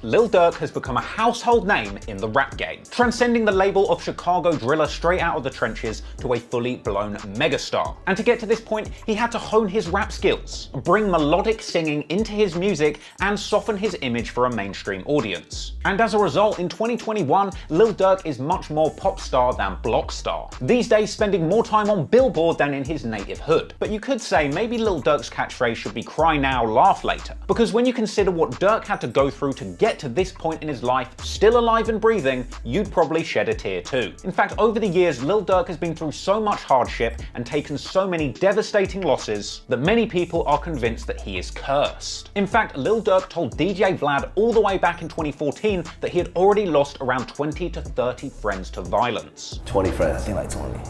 Lil Durk has become a household name in the rap game, transcending the label of Chicago driller straight out of the trenches to a fully blown megastar. And to get to this point, he had to hone his rap skills, bring melodic singing into his music, and soften his image for a mainstream audience. And as a result, in 2021, Lil Durk is much more pop star than block star, these days spending more time on Billboard than in his native hood. But you could say maybe Lil Durk's catchphrase should be cry now, laugh later, because when you consider what Durk had to go through to get to this point in his life, still alive and breathing, you'd probably shed a tear too. In fact, over the years, Lil Durk has been through so much hardship and taken so many devastating losses that many people are convinced that he is cursed. In fact, Lil Durk told DJ Vlad all the way back in 2014 that he had already lost around 20 to 30 friends to violence. 20 friends? I think like 20.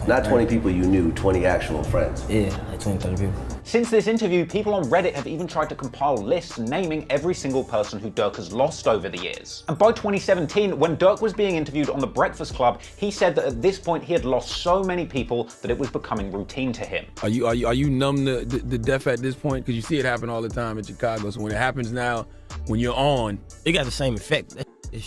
Not 20 people you knew, 20 actual friends. Yeah, like 20, 30 people. Since this interview, people on Reddit have even tried to compile lists naming every single person who Durk has lost over the years. And by 2017, when Durk was being interviewed on The Breakfast Club, he said that at this point he had lost so many people that it was becoming routine to him. Are you numb to the death at this point? Because you see it happen all the time in Chicago. So when it happens now, when you're on, it got the same effect. You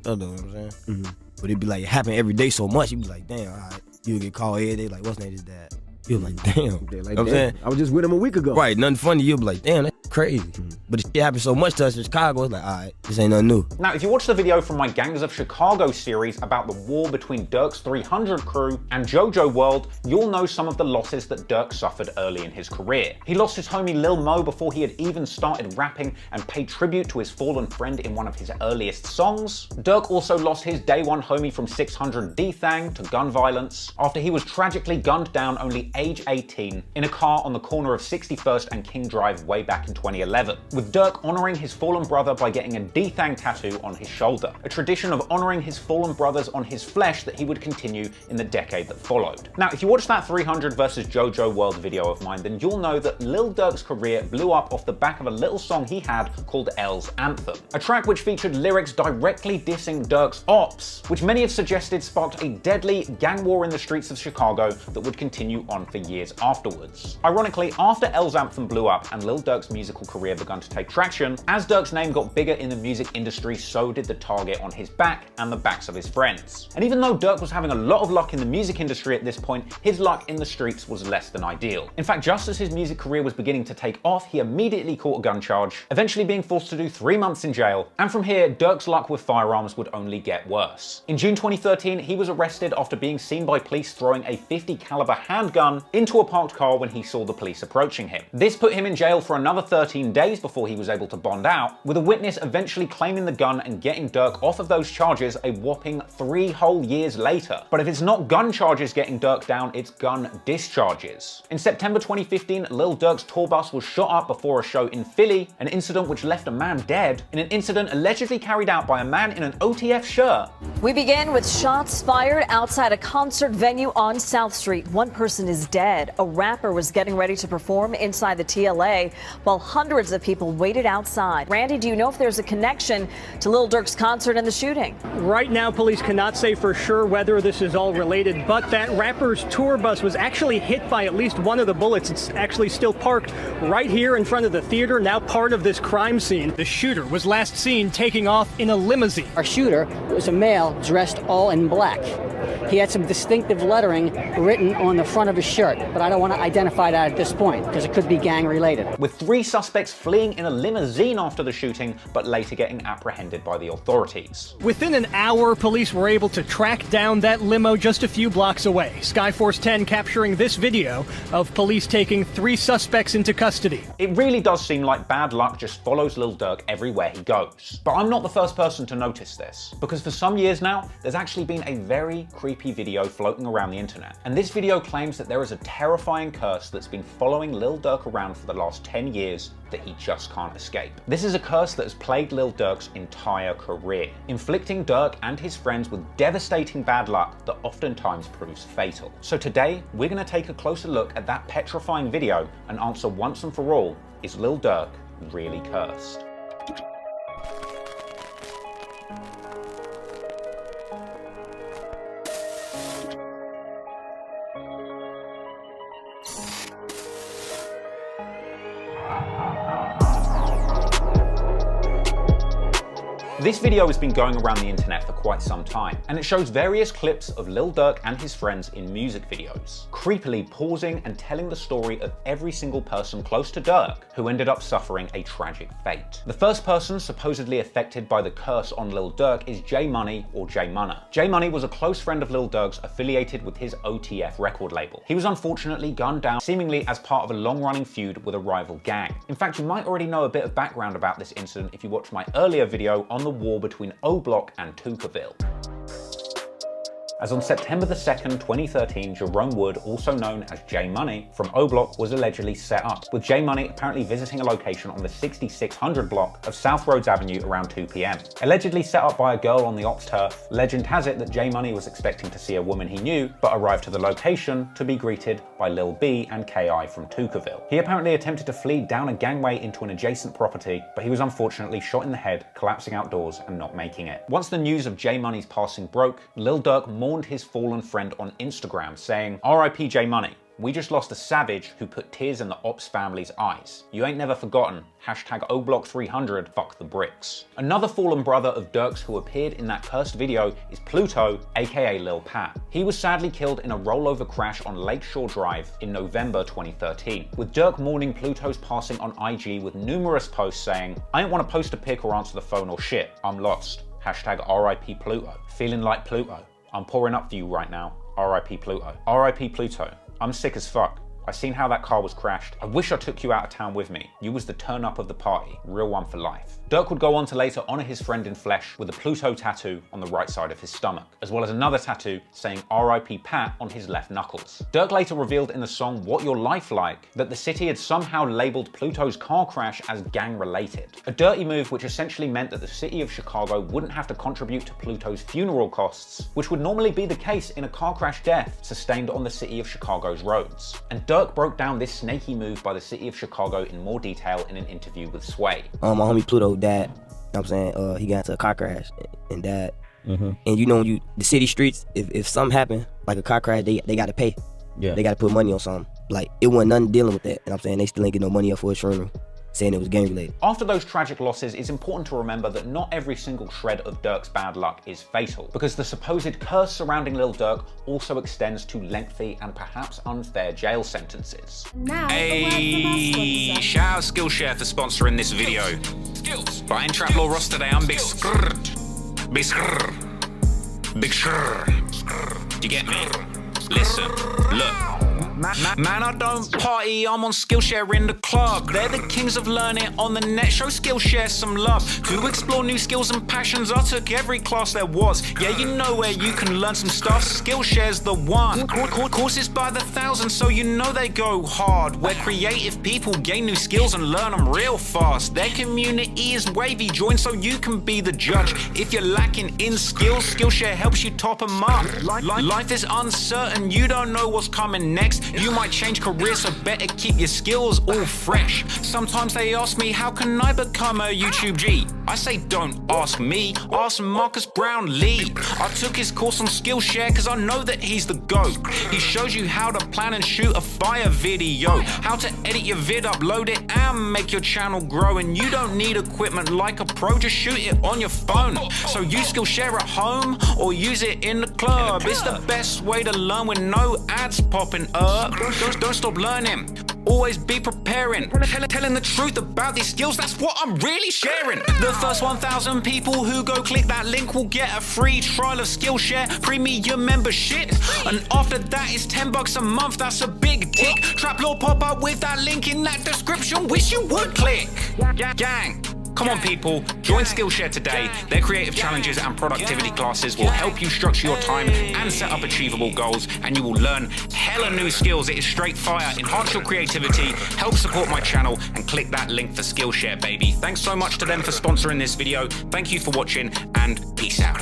know what I'm saying? Mm-hmm. But it'd be like, it happen every day so much, you'd be like, damn, all right. You'll get called every day, like, what's name is that? You'll be like, damn. Like, you know what I'm saying? I was just with him a week ago. Right, nothing funny. You'll be like, damn, that's crazy. Mm-hmm. But it happens so much to us in Chicago, it's like, all right, this ain't nothing new. Now, if you watch the video from my Gangs of Chicago series about the war between Durk's 300 crew and JoJo World, you'll know some of the losses that Durk suffered early in his career. He lost his homie Lil Mo before he had even started rapping and paid tribute to his fallen friend in one of his earliest songs. Durk also lost his day one homie from 600 Dthang to gun violence after he was tragically gunned down only age 18 in a car on the corner of 61st and King Drive way back in 2011, with Durk honoring his fallen brother by getting a Dthang tattoo on his shoulder, a tradition of honoring his fallen brothers on his flesh that he would continue in the decade that followed. Now, if you watch that 300 versus JoJo World video of mine, then you'll know that Lil Durk's career blew up off the back of a little song he had called L's Anthem, a track which featured lyrics directly dissing Durk's ops, which many have suggested sparked a deadly gang war in the streets of Chicago that would continue on for years afterwards. Ironically, after L's Anthem blew up and Lil Durk's musical career begun to take traction, as Durk's name got bigger in the music industry, so did the target on his back and the backs of his friends. And even though Durk was having a lot of luck in the music industry at this point, his luck in the streets was less than ideal. In fact, just as his music career was beginning to take off, he immediately caught a gun charge, eventually being forced to do 3 months in jail. And from here, Durk's luck with firearms would only get worse. In June 2013, he was arrested after being seen by police throwing a .50 caliber handgun into a parked car when he saw the police approaching him. This put him in jail for another 13 days before he was able to bond out, with a witness eventually claiming the gun and getting Durk off of those charges a whopping 3 whole years later. But if it's not gun charges getting Durk down, it's gun discharges. In September 2015, Lil Durk's tour bus was shot up before a show in Philly, an incident which left a man dead, in an incident allegedly carried out by a man in an OTF shirt. We begin with shots fired outside a concert venue on South Street. One person is dead. A rapper was getting ready to perform inside the TLA while hundreds of people waited outside. Randy, do you know if there's a connection to Lil Durk's concert and the shooting? Right now, police cannot say for sure whether this is all related, but that rapper's tour bus was actually hit by at least one of the bullets. It's actually still parked right here in front of the theater, now part of this crime scene. The shooter was last seen taking off in a limousine. Our shooter was a male dressed all in black. He had some distinctive lettering written on the front of his shirt, but I don't want to identify that at this point because it could be gang related. With 3 suspects fleeing in a limousine after the shooting, but later getting apprehended by the authorities. Within an hour, police were able to track down that limo just a few blocks away. Skyforce 10 capturing this video of police taking 3 suspects into custody. It really does seem like bad luck just follows Lil Durk everywhere he goes. But I'm not the first person to notice this, because for some years now, there's actually been a very creepy video floating around the internet. And this video claims that there is a terrifying curse that's been following Lil Durk around for the last 10 years that he just can't escape. This is a curse that has plagued Lil Durk's entire career, inflicting Durk and his friends with devastating bad luck that oftentimes proves fatal. So today, we're going to take a closer look at that petrifying video and answer once and for all, is Lil Durk really cursed? This video has been going around the internet for quite some time, and it shows various clips of Lil Durk and his friends in music videos, creepily pausing and telling the story of every single person close to Durk who ended up suffering a tragic fate. The first person supposedly affected by the curse on Lil Durk is J Money, or J Munna. J Money was a close friend of Lil Durk's affiliated with his OTF record label. He was unfortunately gunned down, seemingly as part of a long-running feud with a rival gang. In fact, you might already know a bit of background about this incident if you watched my earlier video on the war between O Block and Tuckerville. As on September 2nd, 2013, Jerome Wood, also known as J Money, from O Block was allegedly set up, with J Money apparently visiting a location on the 6600 block of South Rhodes Avenue around 2 p.m. Allegedly set up by a girl on the ops turf, legend has it that J Money was expecting to see a woman he knew, but arrived to the location to be greeted by Lil B and KI from Tuckerville. He apparently attempted to flee down a gangway into an adjacent property, but he was unfortunately shot in the head, collapsing outdoors and not making it. Once the news of J Money's passing broke, Lil Durk mourned his fallen friend on Instagram, saying, "R.I.P. J Money. We just lost a savage who put tears in the ops family's eyes. You ain't never forgotten. Hashtag OBlock300, fuck the bricks." Another fallen brother of Durk's who appeared in that cursed video is Pluto, aka Lil Pat. He was sadly killed in a rollover crash on Lakeshore Drive in November 2013, with Durk mourning Pluto's passing on IG with numerous posts saying, "I ain't want to post a pic or answer the phone or shit. I'm lost. Hashtag RIP Pluto. Feeling like Pluto. I'm pouring up for you right now. RIP Pluto. RIP Pluto. I'm sick as fuck. I seen how that car was crashed. I wish I took you out of town with me. You was the turn up of the party. Real one for life." Durk would go on to later honor his friend in flesh with a Pluto tattoo on the right side of his stomach, as well as another tattoo saying RIP Pat on his left knuckles. Durk later revealed in the song What Your Life Like that the city had somehow labeled Pluto's car crash as gang related. A dirty move which essentially meant that the city of Chicago wouldn't have to contribute to Pluto's funeral costs, which would normally be the case in a car crash death sustained on the city of Chicago's roads. And Durk broke down this snaky move by the city of Chicago in more detail in an interview with Sway. My homie Pluto died. You know what I'm saying? He got into a car crash and died. And you know, the city streets, if something happened, like a car crash, they got to pay. Yeah. They got to put money on something. Like, it wasn't nothing dealing with that. You know what I'm saying? They still ain't get no money up for his funeral, saying it was gang related. After those tragic losses, it's important to remember that not every single shred of Durk's bad luck is fatal, because the supposed curse surrounding Lil Durk also extends to lengthy and perhaps unfair jail sentences. Hey, shout out Skillshare for sponsoring this video. But in Trap Law Ross today, I'm big skrrr. Big skrrr. Big skrrr. Do you get me? Listen, look. Man, I don't party, I'm on Skillshare in the club. They're the kings of learning on the net, show Skillshare some love. To explore new skills and passions, I took every class there was. Yeah, you know where you can learn some stuff, Skillshare's the one. Courses by the thousands, so you know they go hard. Where creative people gain new skills and learn them real fast. Their community is wavy, join so you can be the judge. If you're lacking in skills, Skillshare helps you top them up. Life is uncertain, you don't know what's coming next. You might change careers, so better keep your skills all fresh. Sometimes they ask me, how can I become a YouTube G? I say, don't ask me, ask Marcus Brown Lee. I took his course on Skillshare cause I know that he's the GOAT. He shows you how to plan and shoot a fire video, how to edit your vid, upload it and make your channel grow. And you don't need equipment like a pro, just shoot it on your phone. So use Skillshare at home or use it in the club. It's the best way to learn with no ads popping up. Don't stop learning. Always be preparing. Telling the truth about these skills, that's what I'm really sharing. The first 1,000 people who go click that link will get a free trial of Skillshare premium membership. And after that it's $10 a month, that's a big tick. Trap Law pop up with that link in that description, wish you would click. Gang. Come on people, join Skillshare today. Their creative challenges and productivity classes will help you structure your time and set up achievable goals, and you will learn hella new skills. It is straight fire, enhance your creativity, help support my channel, and click that link for Skillshare, baby. Thanks so much to them for sponsoring this video. Thank you for watching, and peace out.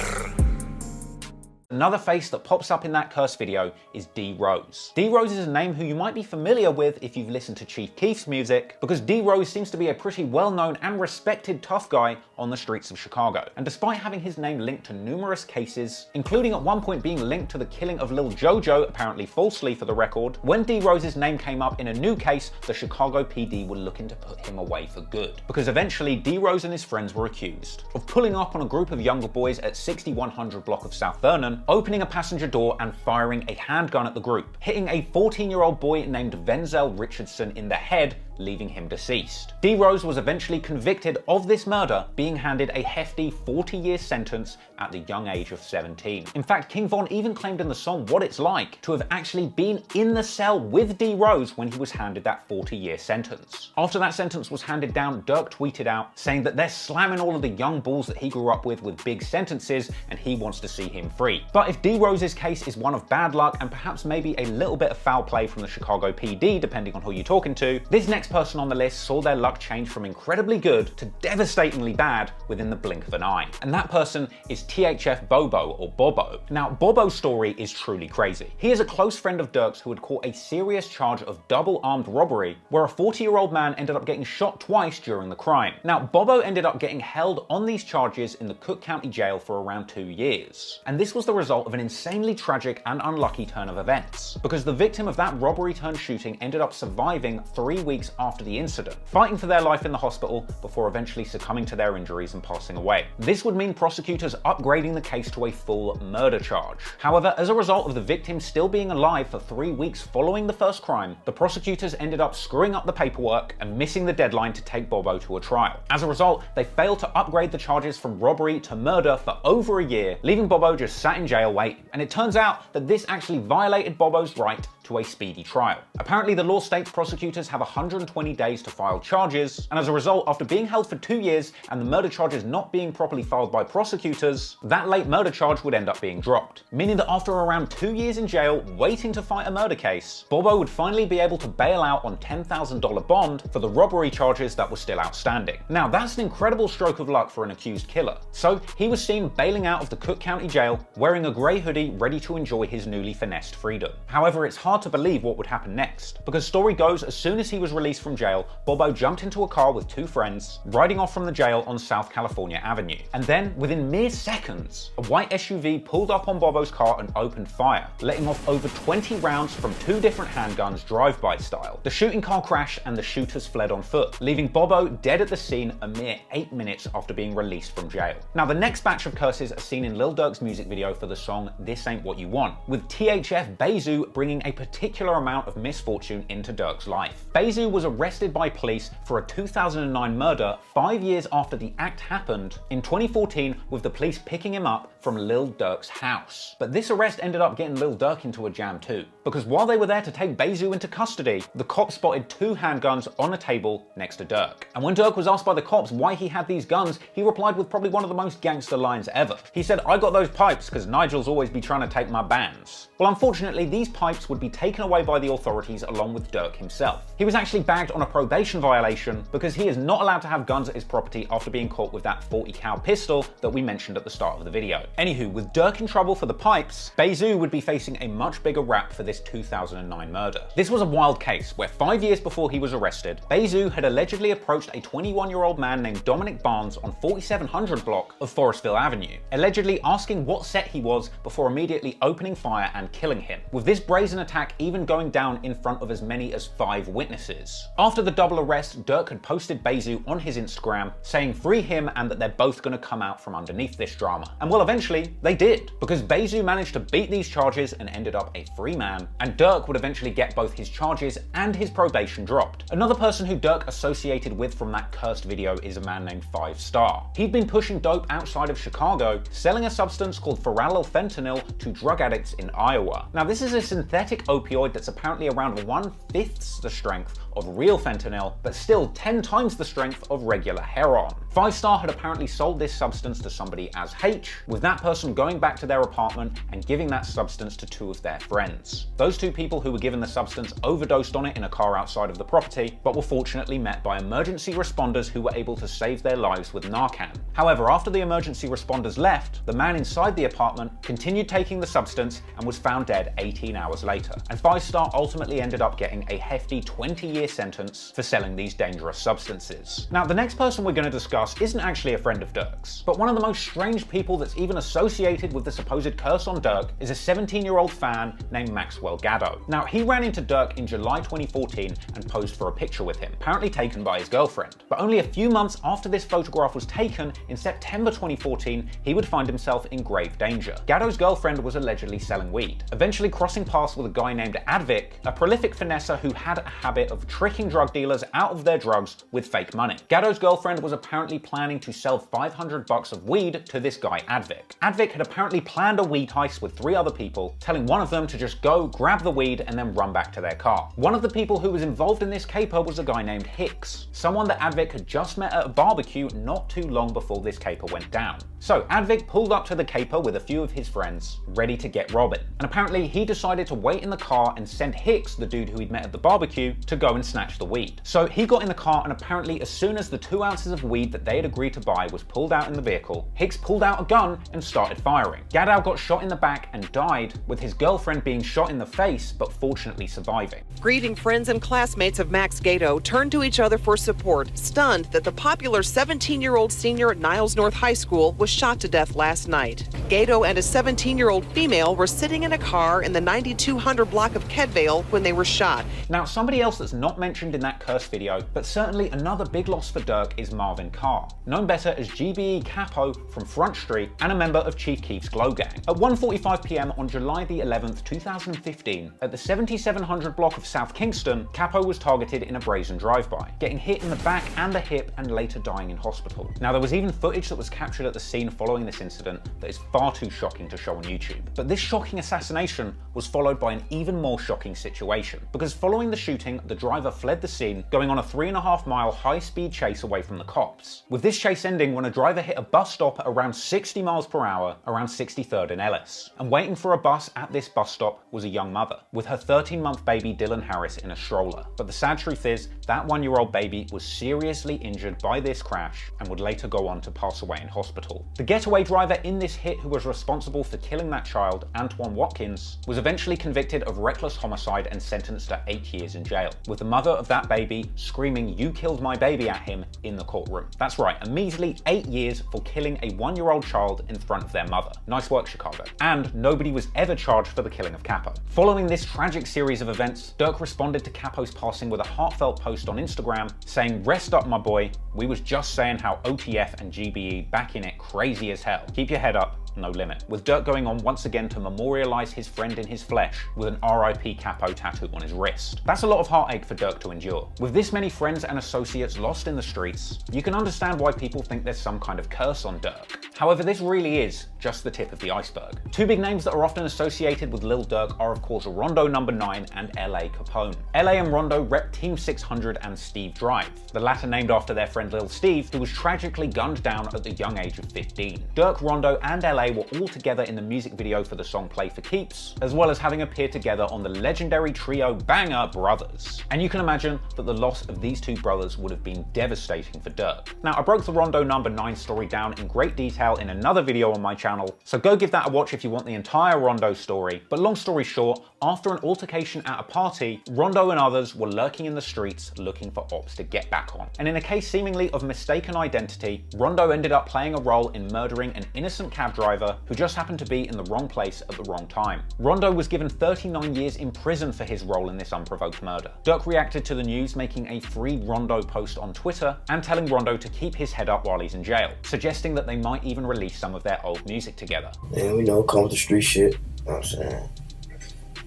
Another face that pops up in that cursed video is D Rose. D Rose is a name who you might be familiar with if you've listened to Chief Keef's music, because D Rose seems to be a pretty well-known and respected tough guy on the streets of Chicago. And despite having his name linked to numerous cases, including at one point being linked to the killing of Lil Jojo, apparently falsely for the record, when D Rose's name came up in a new case, the Chicago PD were looking to put him away for good. Because eventually D Rose and his friends were accused of pulling up on a group of younger boys at 6100 block of South Vernon, opening a passenger door and firing a handgun at the group, hitting a 14-year-old boy named Venzel Richardson in the head, leaving him deceased. D Rose was eventually convicted of this murder, being handed a hefty 40-year sentence at the young age of 17. In fact, King Von even claimed in the song What It's Like to have actually been in the cell with D Rose when he was handed that 40-year sentence. After that sentence was handed down, Durk tweeted out saying that they're slamming all of the young bulls that he grew up with big sentences and he wants to see him free. But if D Rose's case is one of bad luck and perhaps maybe a little bit of foul play from the Chicago PD, depending on who you're talking to, this next person on the list saw their luck change from incredibly good to devastatingly bad within the blink of an eye. And that person is THF Bobo, or Bobo. Now, Bobo's story is truly crazy. He is a close friend of Durk's who had caught a serious charge of double armed robbery, where a 40-year-old man ended up getting shot twice during the crime. Now, Bobo ended up getting held on these charges in the Cook County Jail for around 2 years. And this was the result of an insanely tragic and unlucky turn of events, because the victim of that robbery turned shooting ended up surviving 3 weeks after the incident, fighting for their life in the hospital before eventually succumbing to their injuries and passing away. This would mean prosecutors upgrading the case to a full murder charge. However, as a result of the victim still being alive for 3 weeks following the first crime, the prosecutors ended up screwing up the paperwork and missing the deadline to take Bobo to a trial. As a result, they failed to upgrade the charges from robbery to murder for over a year, leaving Bobo just sat in jail waiting. And it turns out that this actually violated Bobo's right to a speedy trial. Apparently, the law states prosecutors have 120 days to file charges, and as a result, after being held for 2 years and the murder charges not being properly filed by prosecutors, that late murder charge would end up being dropped, meaning that after around 2 years in jail waiting to fight a murder case, Bobo would finally be able to bail out on $10,000 bond for the robbery charges that were still outstanding. Now, that's an incredible stroke of luck for an accused killer. So he was seen bailing out of the Cook County Jail, wearing a grey hoodie, ready to enjoy his newly finessed freedom. However, it's hard to believe what would happen next, because story goes, as soon as he was released from jail, Bobo jumped into a car with 2 friends, riding off from the jail on South California Avenue. And then, within mere seconds, a white SUV pulled up on Bobo's car and opened fire, letting off over 20 rounds from 2 different handguns drive-by style. The shooting car crashed and the shooters fled on foot, leaving Bobo dead at the scene a mere 8 minutes after being released from jail. Now, the next batch of curses are seen in Lil Durk's music video for the song This Ain't What You Want, with THF Bezu bringing a particular amount of misfortune into Durk's life. Bezu was arrested by police for a 2009 murder 5 years after the act happened in 2014, with the police picking him up from Lil Durk's house. But this arrest ended up getting Lil Durk into a jam too, because while they were there to take Bezu into custody, the cops spotted 2 handguns on a table next to Durk. And when Durk was asked by the cops why he had these guns, he replied with probably one of the most gangster lines ever. He said, "I got those pipes because Nigel's always be trying to take my bands." Well, unfortunately, these pipes would be taken away by the authorities along with Durk himself. He was actually bagged on a probation violation because he is not allowed to have guns at his property after being caught with that 40 cal pistol that we mentioned at the start of the video. Anywho, with Durk in trouble for the pipes, Bezu would be facing a much bigger rap for this 2009 murder. This was a wild case where 5 years before he was arrested, Bezu had allegedly approached a 21-year-old man named Dominic Barnes on 4700 block of Forestville Avenue, allegedly asking what set he was before immediately opening fire and killing him, with this brazen attack even going down in front of as many as 5 witnesses. After the double arrest, Durk had posted Bezu on his Instagram saying free him and that they're both going to come out from underneath this drama. And well, eventually they did, because Bezu managed to beat these charges and ended up a free man, and Durk would eventually get both his charges and his probation dropped. Another person who Durk associated with from that cursed video is a man named 5 Star. He'd been pushing dope outside of Chicago, selling a substance called fentanyl to drug addicts in Iowa. Now, this is a synthetic opioid that's apparently around 1/5 the strength of real fentanyl, but still 10 times the strength of regular heroin. 5 Star had apparently sold this substance to somebody as H, with that person going back to their apartment and giving that substance to 2 of their friends. Those 2 people who were given the substance overdosed on it in a car outside of the property, but were fortunately met by emergency responders who were able to save their lives with Narcan. However, after the emergency responders left, the man inside the apartment continued taking the substance and was found dead 18 hours later. And 5 Star ultimately ended up getting a hefty 20-year sentence for selling these dangerous substances. Now, the next person we're going to discuss isn't actually a friend of Durk's, but one of the most strange people that's even associated with the supposed curse on Durk is a 17-year-old fan named Maxwell Gaddo. Now, he ran into Durk in July 2014 and posed for a picture with him, apparently taken by his girlfriend. But only a few months after this photograph was taken, in September 2014, he would find himself in grave danger. Gaddo's girlfriend was allegedly selling weed, eventually crossing paths with a guy named Dthang, a prolific finesser who had a habit of tricking drug dealers out of their drugs with fake money. Gaddo's girlfriend was apparently planning to sell $500 of weed to this guy Dthang. Dthang had apparently planned a weed heist with 3 other people, telling one of them to just go grab the weed and then run back to their car. One of the people who was involved in this caper was a guy named Hicks, someone that Dthang had just met at a barbecue not too long before this caper went down. So Dthang pulled up to the caper with a few of his friends, ready to get robbing. And apparently he decided to wait in the car and send Hicks, the dude who he'd met at the barbecue, to go and snatch the weed. So he got in the car, and apparently as soon as the 2 ounces of weed that they had agreed to buy was pulled out in the vehicle, Hicks pulled out a gun and started firing. Gaddo got shot in the back and died, with his girlfriend being shot in the face but fortunately surviving. Grieving friends and classmates of Max Gaddo turned to each other for support, stunned that the popular 17-year-old senior at Niles North High School was shot to death last night. Gaddo and a 17-year-old female were sitting in a car in the 9200 block of Kedvale when they were shot. Now, somebody else that's not mentioned in that curse video, but certainly another big loss for Durk, is Marvin Carr, known better as GBE Capo from Front Street and a member of Chief Keef's Glow Gang. At 1:45 p.m. on July the 11th, 2015, at the 7700 block of South Kingston, Capo was targeted in a brazen drive-by, getting hit in the back and the hip and later dying in hospital. Now, there was even footage that was captured at the scene following this incident that is far too shocking to show on YouTube. But this shocking assassination was followed by an even more shocking situation, because following the shooting, the driver fled the scene, going on a 3.5-mile high-speed chase away from the cops, with this chase ending when a driver hit a bus stop at around 60 miles per hour around 63rd and Ellis. And waiting for a bus at this bus stop was a young mother, with her 13-month baby Dylan Harris in a stroller. But the sad truth is, that 1-year-old baby was seriously injured by this crash and would later go on to pass away in hospital. The getaway driver in this hit who was responsible for killing that child, Antoine Watkins, was eventually convicted of reckless homicide and sentenced to 8 years in jail, with the mother of that baby screaming "You killed my baby" at him in the courtroom. That's right, a measly 8 years for killing a 1-year-old child in front of their mother. Nice work, Chicago. And nobody was ever charged for the killing of Capo. Following this tragic series of events, Durk responded to Capo's passing with a heartfelt post on Instagram saying, "Rest up, my boy. We was just saying how OTF and GBE back in it crazy as hell. Keep your head up. No limit," with Durk going on once again to memorialize his friend in his flesh with an RIP Capo tattoo on his wrist. That's a lot of heartache for Durk to endure. With this many friends and associates lost in the streets, you can understand why people think there's some kind of curse on Durk. However, this really is just the tip of the iceberg. 2 big names that are often associated with Lil Durk are of course Rondo No. 9 and LA Capone. LA and Rondo rep Team 600 and Steve Drive, the latter named after their friend Lil Steve, who was tragically gunned down at the young age of 15. Durk, Rondo and LA were all together in the music video for the song Play for Keeps, as well as having appeared together on the legendary trio banger Brothers. And you can imagine that the loss of these 2 brothers would have been devastating for Durk. Now, I broke the Rondo No. 9 story down in great detail in another video on my channel, so go give that a watch if you want the entire Rondo story. But long story short, after an altercation at a party, Rondo and others were lurking in the streets looking for ops to get back on. And in a case seemingly of mistaken identity, Rondo ended up playing a role in murdering an innocent cab driver who just happened to be in the wrong place at the wrong time. Rondo was given 39 years in prison for his role in this unprovoked murder. Durk reacted to the news, making a free Rondo post on Twitter and telling Rondo to keep his head up while he's in jail, suggesting that they might even release some of their old music together. And we know, come with the street shit, you know what I'm saying?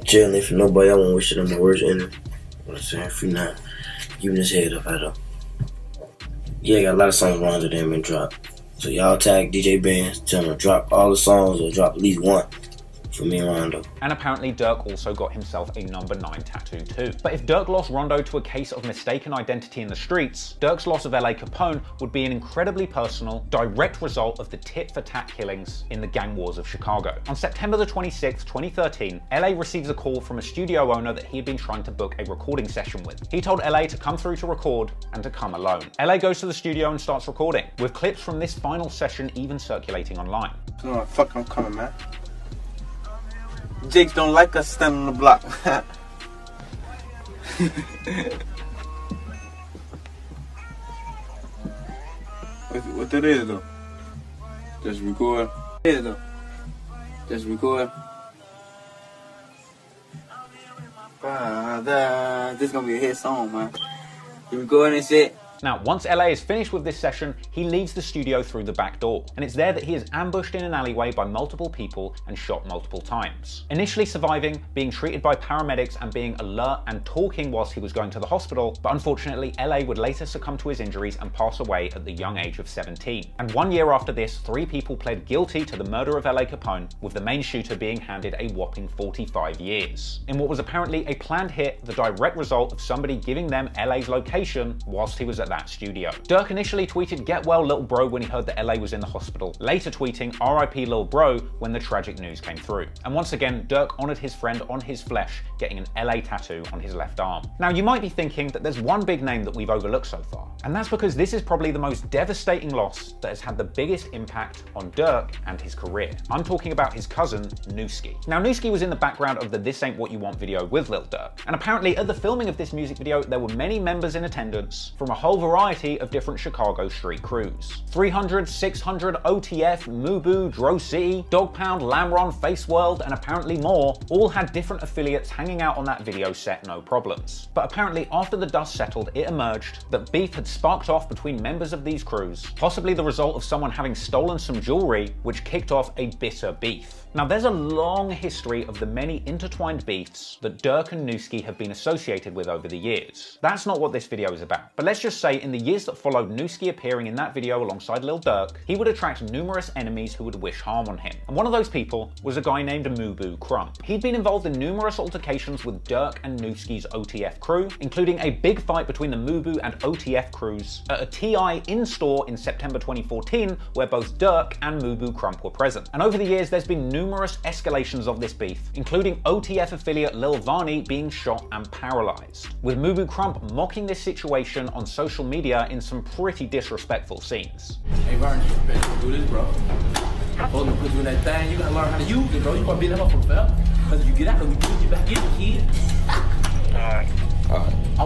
Jailing for nobody, I won't wish it on the worst ending. You know what I'm saying? If you're not keeping his head up, head up. Yeah, got a lot of songs Rondo that ain't been dropped. So y'all tag DJ Bands, tell him to drop all the songs or drop at least one. for me and Rondo. And apparently Durk also got himself a number 9 tattoo too. But if Durk lost Rondo to a case of mistaken identity in the streets, Durk's loss of LA Capone would be an incredibly personal, direct result of the tit-for-tat killings in the gang wars of Chicago. On September the 26th, 2013, LA receives a call from a studio owner that he had been trying to book a recording session with. He told LA to come through to record and to come alone. LA goes to the studio and starts recording, with clips from this final session even circulating online. No, fuck, I'm coming, man. Jakes don't like us standing on the block. What that is though? Just record. Yeah, though. Just record. This gonna be a hit song, man. You recording this shit? Now, once LA is finished with this session, he leaves the studio through the back door, and it's there that he is ambushed in an alleyway by multiple people and shot multiple times. Initially surviving, being treated by paramedics and being alert and talking whilst he was going to the hospital, but unfortunately LA would later succumb to his injuries and pass away at the young age of 17. And 1 year after this, 3 people pled guilty to the murder of LA Capone, with the main shooter being handed a whopping 45 years. In what was apparently a planned hit, the direct result of somebody giving them LA's location whilst he was at that studio. Durk initially tweeted "Get well, little bro" when he heard that LA was in the hospital, later tweeting "RIP Lil Bro" when the tragic news came through. And once again, Durk honored his friend on his flesh, getting an LA tattoo on his left arm. Now, you might be thinking that there's one big name that we've overlooked so far, and that's because this is probably the most devastating loss that has had the biggest impact on Durk and his career. I'm talking about his cousin, Nuski. Now, Nuski was in the background of the This Ain't What You Want video with Lil Durk, and apparently at the filming of this music video, there were many members in attendance from a whole variety of different Chicago street crews. 300, 600, OTF, Mubu, Dro City, Dog Pound, Lamron, Face World, and apparently more, all had different affiliates hanging out on that video set, no problems. But apparently after the dust settled, it emerged that beef had sparked off between members of these crews, possibly the result of someone having stolen some jewelry, which kicked off a bitter beef. Now, there's a long history of the many intertwined beefs that Durk and Nuski have been associated with over the years. That's not what this video is about, but let's just say in the years that followed Nuski appearing in that video alongside Lil Durk, he would attract numerous enemies who would wish harm on him. And one of those people was a guy named Mubu Crump. He'd been involved in numerous altercations with Durk and Nuski's OTF crew, including a big fight between the Mubu and OTF crews at a TI in-store in September 2014, where both Durk and Mubu Crump were present. And over the years, there's been numerous escalations of this beef, including OTF affiliate Lil Varney being shot and paralyzed, with Mubu Crump mocking this situation on social media in some pretty disrespectful scenes. Hey Varney, you better do this, bro. I'm supposed to put you in that thing, you gotta learn how to use it, bro. You gonna beat him up from fell. Because if you get out, we put you back in, kid. Alright.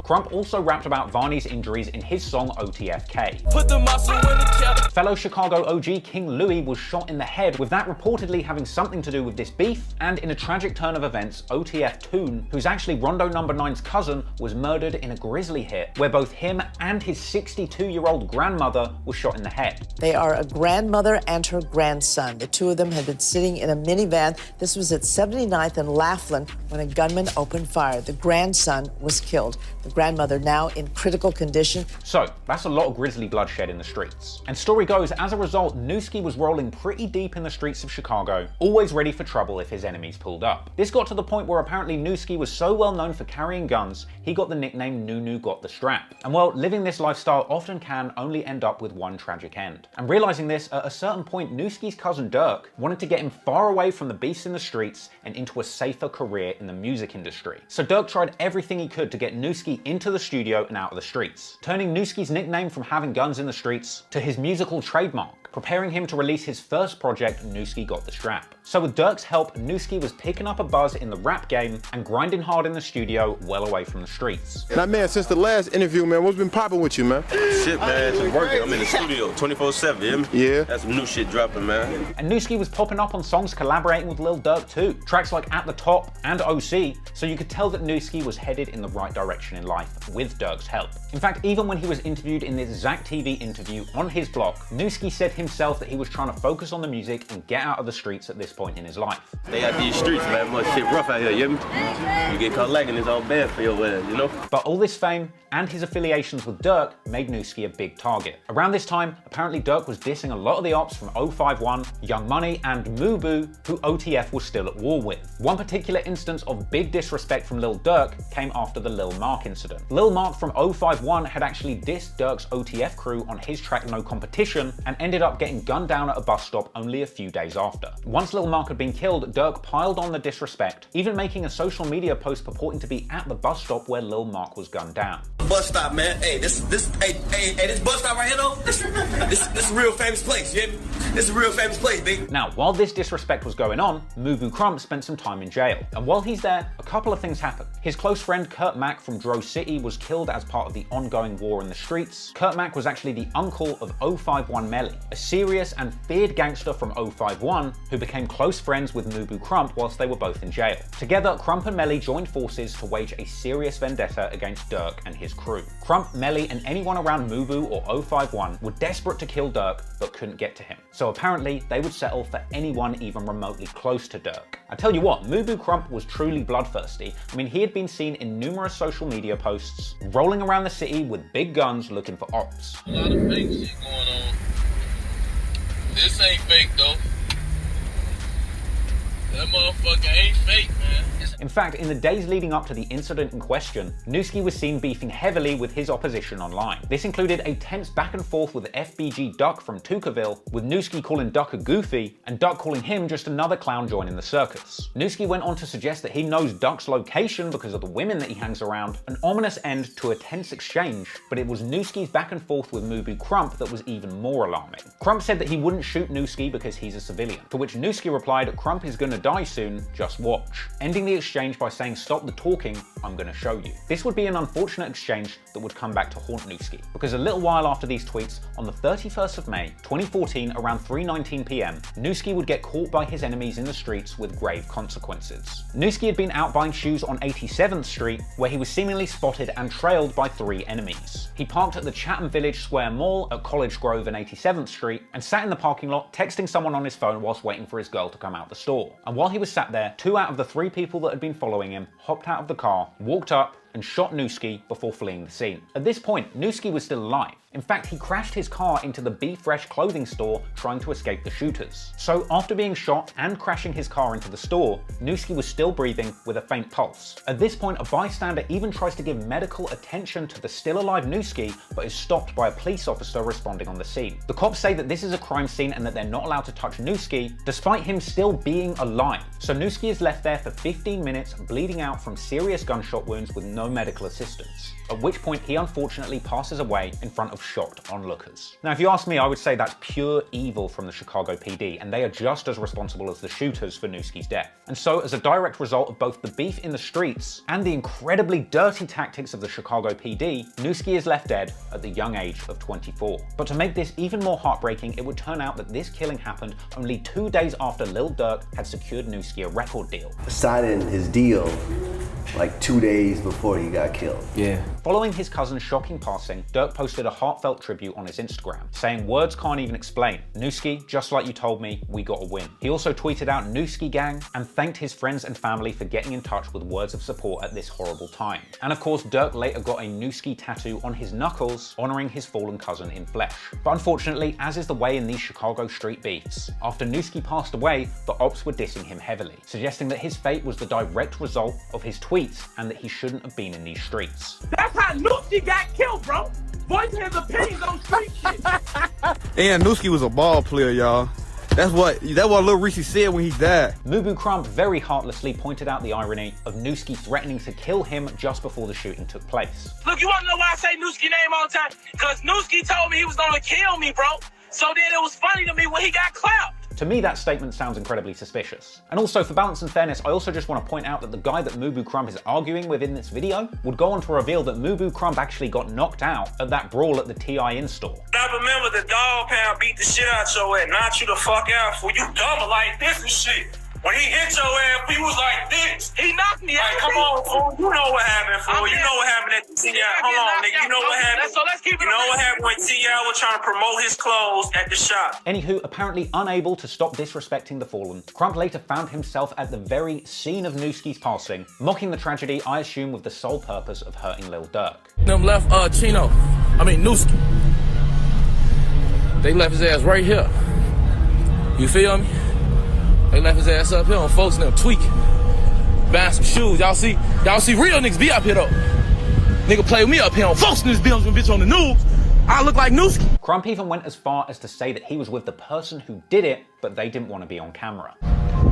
Crump also rapped about Varney's injuries in his song OTFK. Put the muscle in the chest. Fellow Chicago OG King Louis was shot in the head, with that reportedly having something to do with this beef, and in a tragic turn of events, OTF Toon, who's actually Rondo No. 9's cousin, was murdered in a grisly hit, where both him and his 62-year-old grandmother were shot in the head. They are a grandmother and her grandson. The two of them had been sitting in a minivan. This was at 79th and Laughlin when a gunman opened fire. The grandson was killed. The grandmother now in critical condition. So, that's a lot of grisly bloodshed in the streets. And story goes, as a result, Nuski was rolling pretty deep in the streets of Chicago, always ready for trouble if his enemies pulled up. This got to the point where apparently Nuski was so well known for carrying guns, he got the nickname Nunu Got the Strap. And well, living this lifestyle often can only end up with one tragic end. And realizing this, at a certain point, Nuski's cousin Durk wanted to get him far away from the beasts in the streets and into a safer career in the music industry. So Durk tried everything he could to get Nuski into the studio and out of the streets, turning Nuski's nickname from having guns in the streets to his musical trademark, preparing him to release his first project, Nuski Got the Strap. So with Durk's help, Nuski was picking up a buzz in the rap game and grinding hard in the studio, well away from the streets. Now man, since the last interview, man, what's been popping with you, man? Shit, man, just working. I'm in the studio 24/7, you hear me? Yeah. That's some new shit dropping, man. And Nuski was popping up on songs collaborating with Lil Durk too, tracks like At the Top and OC, so you could tell that Nuski was headed in the right direction in life with Durk's help. In fact, even when he was interviewed in this Zach TV interview on his block, Nuski said himself that he was trying to focus on the music and get out of the streets at this point in his life. They got these streets, man. Much shit rough out here, you hear me? You get caught lacking, it's all bad for your ass, you know? But all this fame and his affiliations with Durk made Nuski a big target. Around this time, apparently Durk was dissing a lot of the ops from 051, Young Money, and Mubu, who OTF was still at war with. One particular instance of big disrespect from Lil Durk came after the Lil Mark incident. Lil Mark from 051 had actually dissed Durk's OTF crew on his track No Competition and ended up getting gunned down at a bus stop only a few days after. Once Lil Mark had been killed, Durk piled on the disrespect, even making a social media post purporting to be at the bus stop where Lil Mark was gunned down. Bus stop, man. Hey, this bus stop right here, though. This is a real famous place. You hear me? This is a real famous place, big. Now, while this disrespect was going on, Mubu Crump spent some time in jail. And while he's there, a couple of things happened. His close friend Kurt Mack from Dro City was killed as part of the ongoing war in the streets. Kurt Mack was actually the uncle of 051 Melly, a serious and feared gangster from 051 who became close friends with Mubu Crump whilst they were both in jail. Together, Crump and Melly joined forces to wage a serious vendetta against Durk and his crew. Crump, Melly, and anyone around Mubu or 051 were desperate to kill Durk but couldn't get to him. So apparently, they would settle for anyone even remotely close to Durk. I tell you what, Mubu Crump was truly bloodthirsty. I mean, he had been seen in numerous social media posts, rolling around the city with big guns looking for ops. A lot of fake shit going on. This ain't fake though. That motherfucker ain't fake, man. In fact, in the days leading up to the incident in question, Nuski was seen beefing heavily with his opposition online. This included a tense back and forth with FBG Duck from Tukaville, with Nuski calling Duck a goofy, and Duck calling him just another clown joining the circus. Nuski went on to suggest that he knows Duck's location because of the women that he hangs around, an ominous end to a tense exchange, but it was Nuski's back and forth with Mubu Crump that was even more alarming. Crump said that he wouldn't shoot Nuski because he's a civilian, to which Nuski replied, "Crump is gonna die soon, just watch," ending the exchange by saying, "Stop the talking, I'm gonna show you." This would be an unfortunate exchange that would come back to haunt Nuski, because a little while after these tweets, on the 31st of May, 2014, around 3:19 p.m, Nuski would get caught by his enemies in the streets with grave consequences. Nuski had been out buying shoes on 87th Street, where he was seemingly spotted and trailed by 3 enemies. He parked at the Chatham Village Square Mall at College Grove and 87th Street, and sat in the parking lot texting someone on his phone whilst waiting for his girl to come out the store. And while he was sat there, 2 out of the 3 people that had been following him hopped out of the car, walked up, and shot Nuski before fleeing the scene. At this point, Nuski was still alive. In fact, he crashed his car into the Be Fresh clothing store trying to escape the shooters. So after being shot and crashing his car into the store, Nuski was still breathing with a faint pulse. At this point, a bystander even tries to give medical attention to the still alive Nuski, but is stopped by a police officer responding on the scene. The cops say that this is a crime scene and that they're not allowed to touch Nuski, despite him still being alive. So Nuski is left there for 15 minutes, bleeding out from serious gunshot wounds with no medical assistance. At which point he unfortunately passes away in front of shocked onlookers. Now, if you ask me, I would say that's pure evil from the Chicago PD, and they are just as responsible as the shooters for Nuski's death. And so, as a direct result of both the beef in the streets and the incredibly dirty tactics of the Chicago PD, Nuski is left dead at the young age of 24. But to make this even more heartbreaking, it would turn out that this killing happened only 2 days after Lil Durk had secured Nuski a record deal. Signing his deal like 2 days before he got killed. Yeah. Following his cousin's shocking passing, Durk posted a heartfelt tribute on his Instagram, saying, "Words can't even explain. Nuski, just like you told me, we got a win." He also tweeted out Nuski gang and thanked his friends and family for getting in touch with words of support at this horrible time. And of course, Durk later got a Nuski tattoo on his knuckles, honoring his fallen cousin in flesh. But unfortunately, as is the way in these Chicago street beefs, after Nuski passed away, the ops were dissing him heavily, suggesting that his fate was the direct result of his tweets and that he shouldn't have been in these streets. That's how Nuski got killed, bro. Voicing his opinions on street shit. And Nuski was a ball player, y'all. That's what Lil Reese said when he died. Mubu Crump very heartlessly pointed out the irony of Nuski threatening to kill him just before the shooting took place. Look, you wanna know why I say Nuski name all the time? Cause Nuski told me he was gonna kill me, bro. So then it was funny to me when he got clapped. To me, that statement sounds incredibly suspicious. And also, for balance and fairness, I also just want to point out that the guy that Mubu Crump is arguing with in this video would go on to reveal that Mubu Crump actually got knocked out at that brawl at the TI in-store. I remember the dog pound beat the shit out your ass, knocked you the fuck out for you dumb like this and shit. When he hit your ass, he was like this. He knocked me out. Like, come on, fool. You know what happened, fool. You know what happened at T.I. Hold on, nigga. You know what happened. So let's keep it. You know what happened when T.I. was trying to promote his clothes at the shop. Anywho, apparently unable to stop disrespecting the fallen, Crump later found himself at the very scene of Nuski's passing, mocking the tragedy, I assume with the sole purpose of hurting Lil Durk. Them left Nuski. They left his ass right here. You feel me? They left his ass up here on folks and them tweaking. Buying some shoes. Y'all see real niggas be up here though. Nigga play with me up here on folks in this building when bitch on the news. I look like Nuski. Crump even went as far as to say that he was with the person who did it, but they didn't want to be on camera.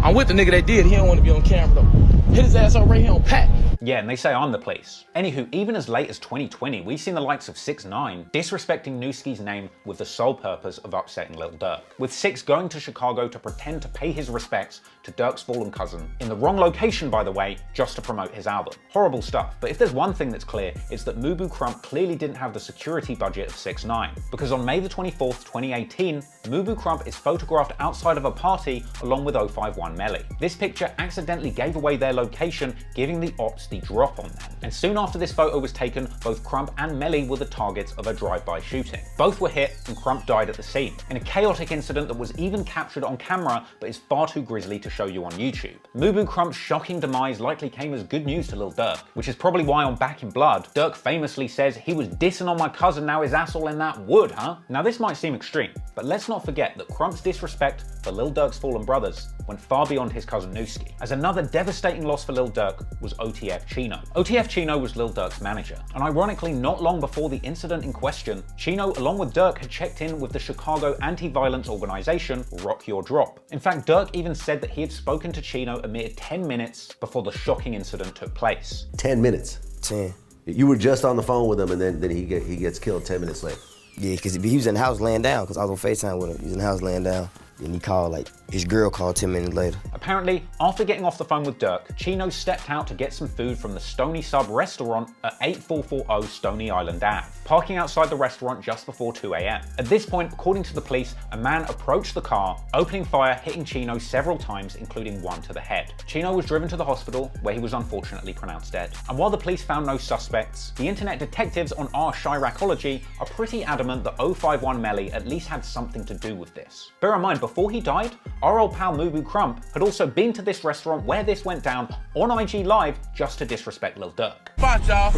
I'm with the nigga that did. He don't want to be on camera though. Hit his ass up right here on Pat. Yeah, and they say I'm the police. Anywho, even as late as 2020, we've seen the likes of 6ix9ine disrespecting Nuski's name with the sole purpose of upsetting Lil Durk. With 6 going to Chicago to pretend to pay his respects to Durk's fallen cousin, in the wrong location by the way, just to promote his album. Horrible stuff, but if there's one thing that's clear, it's that Mubu Crump clearly didn't have the security budget of 6ix9ine. Because on May the 24th, 2018, Mubu Crump is photographed outside of a party along with 051 Melly. This picture accidentally gave away their location, giving the ops the drop on them. And soon after this photo was taken, both Crump and Melly were the targets of a drive-by shooting. Both were hit and Crump died at the scene, in a chaotic incident that was even captured on camera but is far too grisly to show you on YouTube. Mubu Crump's shocking demise likely came as good news to Lil Durk, which is probably why on Back in Blood, Durk famously says he was dissing on my cousin, now his ass all in that wood, huh? Now this might seem extreme, but let's not forget that Crump's disrespect for Lil Durk's fallen brothers went far beyond his cousin Nuski, as another devastating loss for Lil Durk was OTF Chino. OTF Chino was Lil Durk's manager, and ironically not long before the incident in question, Chino along with Durk had checked in with the Chicago anti-violence organization Rock Your Drop. In fact, Durk even said that he had spoken to Chino a mere 10 minutes before the shocking incident took place. 10 minutes? 10. You were just on the phone with him and then he gets killed 10 minutes later? Yeah, because he was in the house laying down, because I was on FaceTime with him. He was in the house laying down. And he called, like, his girl called 10 minutes later. Apparently, after getting off the phone with Durk, Chino stepped out to get some food from the Stony Sub restaurant at 8440 Stony Island Ave, parking outside the restaurant just before 2 a.m. At this point, according to the police, a man approached the car, opening fire, hitting Chino several times, including one to the head. Chino was driven to the hospital, where he was unfortunately pronounced dead. And while the police found no suspects, the internet detectives on our Chiracology are pretty adamant that 051 Melly at least had something to do with this. Bear in mind, before he died, our old pal Mubu Crump had also been to this restaurant where this went down on IG Live just to disrespect Lil Durk. Watch y'all.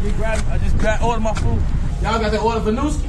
I just ordered my food. Y'all got that order for Nuski?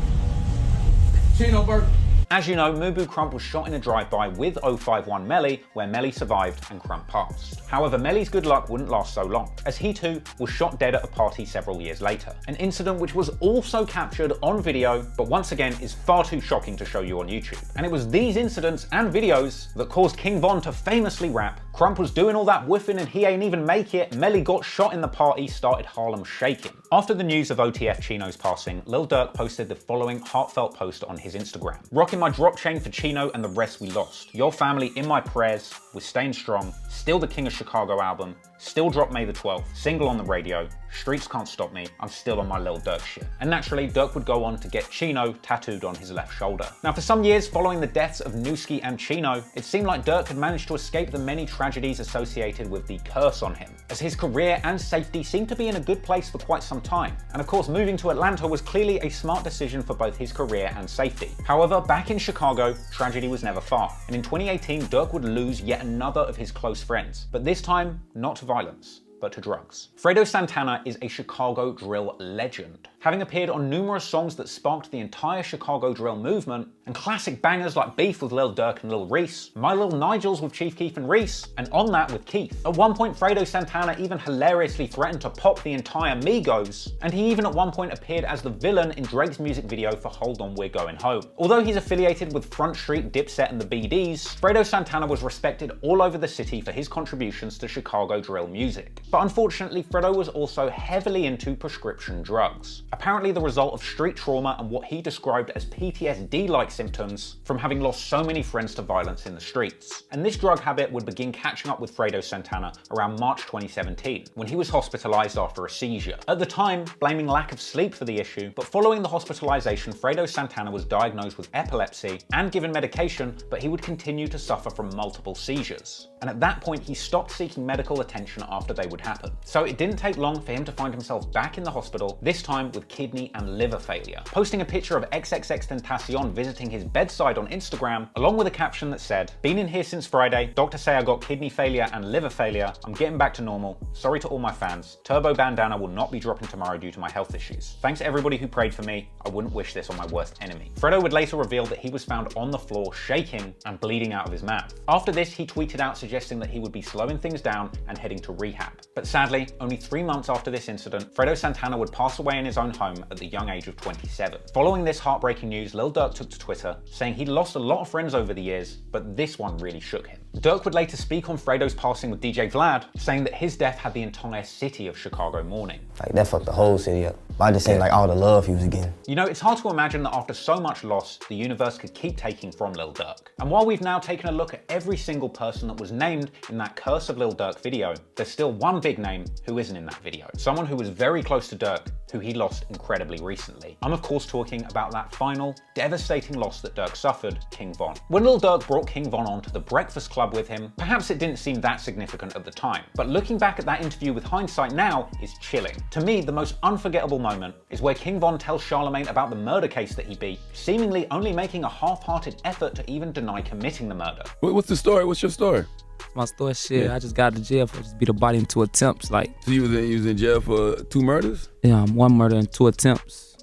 Chino burger. As you know, Mubu Crump was shot in a drive-by with 051 Melly, where Melly survived and Crump passed. However, Melly's good luck wouldn't last so long, as he too was shot dead at a party several years later. An incident which was also captured on video, but once again is far too shocking to show you on YouTube. And it was these incidents and videos that caused King Von to famously rap, "Crump was doing all that woofing and he ain't even make it, Melly got shot in the party, started Harlem shaking." After the news of OTF Chino's passing, Lil Durk posted the following heartfelt post on his Instagram. "Rocking my drop chain for Chino and the rest we lost. Your family in my prayers, we're staying strong, still the King of Chicago album, still dropped May the 12th, single on the radio, streets can't stop me, I'm still on my Lil Durk shit." And naturally, Durk would go on to get Chino tattooed on his left shoulder. Now for some years following the deaths of Nuski and Chino, it seemed like Durk had managed to escape the many tragedies associated with the curse on him, as his career and safety seemed to be in a good place for quite some time. And of course, moving to Atlanta was clearly a smart decision for both his career and safety. However, back in Chicago, tragedy was never far, and in 2018, Durk would lose yet another of his close friends, but this time, not to violence, but to drugs. Fredo Santana is a Chicago drill legend, having appeared on numerous songs that sparked the entire Chicago drill movement, and classic bangers like Beef with Lil Durk and Lil Reese, My Lil Nigels with Chief Keef and Reese, and On That with Keith. At one point, Fredo Santana even hilariously threatened to pop the entire Migos, and he even at one point appeared as the villain in Drake's music video for Hold On We're Going Home. Although he's affiliated with Front Street, Dipset and the BDs, Fredo Santana was respected all over the city for his contributions to Chicago drill music. But unfortunately, Fredo was also heavily into prescription drugs, apparently the result of street trauma and what he described as PTSD-like symptoms from having lost so many friends to violence in the streets. And this drug habit would begin catching up with Fredo Santana around March 2017, when he was hospitalized after a seizure. At the time, blaming lack of sleep for the issue, but following the hospitalization, Fredo Santana was diagnosed with epilepsy and given medication, but he would continue to suffer from multiple seizures. And at that point, he stopped seeking medical attention after they would happen. So it didn't take long for him to find himself back in the hospital, this time with kidney and liver failure. Posting a picture of XXXTentacion visiting his bedside on Instagram, along with a caption that said, "Been in here since Friday, doctors say I got kidney failure and liver failure, I'm getting back to normal, sorry to all my fans, Turbo Bandana will not be dropping tomorrow due to my health issues. Thanks everybody who prayed for me, I wouldn't wish this on my worst enemy." Fredo would later reveal that he was found on the floor shaking and bleeding out of his mouth. After this, he tweeted out suggesting that he would be slowing things down and heading to rehab. But sadly, only 3 months after this incident, Fredo Santana would pass away in his own home at the young age of 27. Following this heartbreaking news, Lil Durk took to Twitter, saying he'd lost a lot of friends over the years, but this one really shook him. Durk would later speak on Fredo's passing with DJ Vlad, saying that his death had the entire city of Chicago mourning. Like, that fucked the whole city up. I just saying, like, all the love he was getting. You know, it's hard to imagine that after so much loss, the universe could keep taking from Lil Durk. And while we've now taken a look at every single person that was named in that Curse of Lil Durk video, there's still one big name who isn't in that video. Someone who was very close to Durk, who he lost incredibly recently. I'm of course talking about that final, devastating loss that Durk suffered, King Von. When Lil Durk brought King Von onto the Breakfast Club with him, perhaps it didn't seem that significant at the time, but looking back at that interview with hindsight now is chilling. To me, the most unforgettable moment is where King Von tells Charlemagne about the murder case that he beat, seemingly only making a half-hearted effort to even deny committing the murder. What's the story? What's your story? My story, shit, yeah. I just got out of jail for just beat a body in 2 attempts. Like, so you was in jail for 2 murders? Yeah, 1 murder and 2 attempts.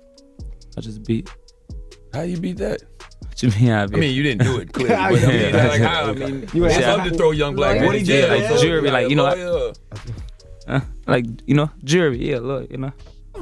I just beat. How you beat that? What you mean? I mean, you didn't do it clearly. But I mean, like how? I mean, you love to throw young black men in jail. Like jury, like you know, like you know, jury. Yeah, look, you know.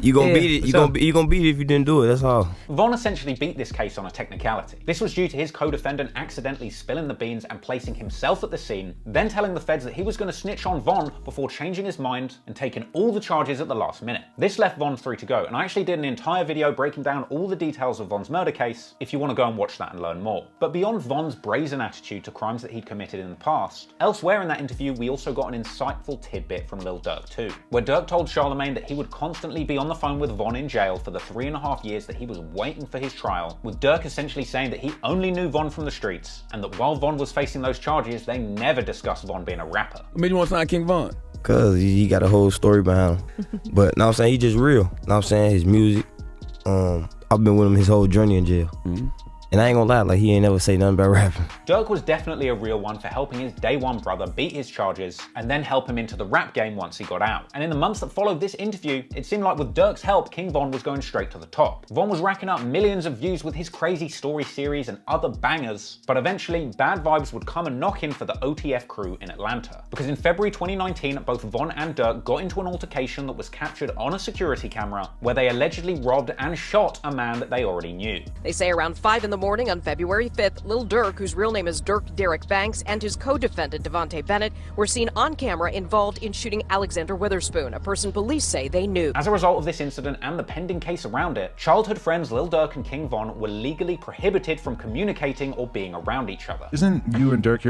You gonna beat it. You gonna beat it if you didn't do it. That's all. Von essentially beat this case on a technicality. This was due to his co-defendant accidentally spilling the beans and placing himself at the scene, then telling the feds that he was going to snitch on Von before changing his mind and taking all the charges at the last minute. This left Von free to go, and I actually did an entire video breaking down all the details of Von's murder case if you want to go and watch that and learn more. But beyond Von's brazen attitude to crimes that he'd committed in the past, elsewhere in that interview we also got an insightful tidbit from Lil Durk too, where Durk told Charlemagne that he would constantly be on the phone with Von in jail for the 3.5 years that he was waiting for his trial, with Durk essentially saying that he only knew Von from the streets, and that while Von was facing those charges, they never discussed Von being a rapper. What made you want to sign King Von? Cause he got a whole story behind him. But know what I'm saying, he just real. Know what I'm saying, his music. I've been with him his whole journey in jail. And I ain't gonna lie, like he ain't never say nothing about rapping. Durk was definitely a real one for helping his day one brother beat his charges and then help him into the rap game once he got out. And in the months that followed this interview, it seemed like with Durk's help, King Von was going straight to the top. Von was racking up millions of views with his Crazy Story series and other bangers, but eventually Bad Vibes would come and knock in for the OTF crew in Atlanta. Because in February 2019, both Von and Durk got into an altercation that was captured on a security camera where they allegedly robbed and shot a man that they already knew. They say around 5 in the morning on February 5th, Lil Durk, whose real name is Dirk Derek Banks, and his co-defendant Devontae Bennett were seen on camera involved in shooting Alexander Witherspoon, a person police say they knew. As a result of this incident and the pending case around it, childhood friends Lil Durk and King Von were legally prohibited from communicating or being around each other. Isn't you and Durk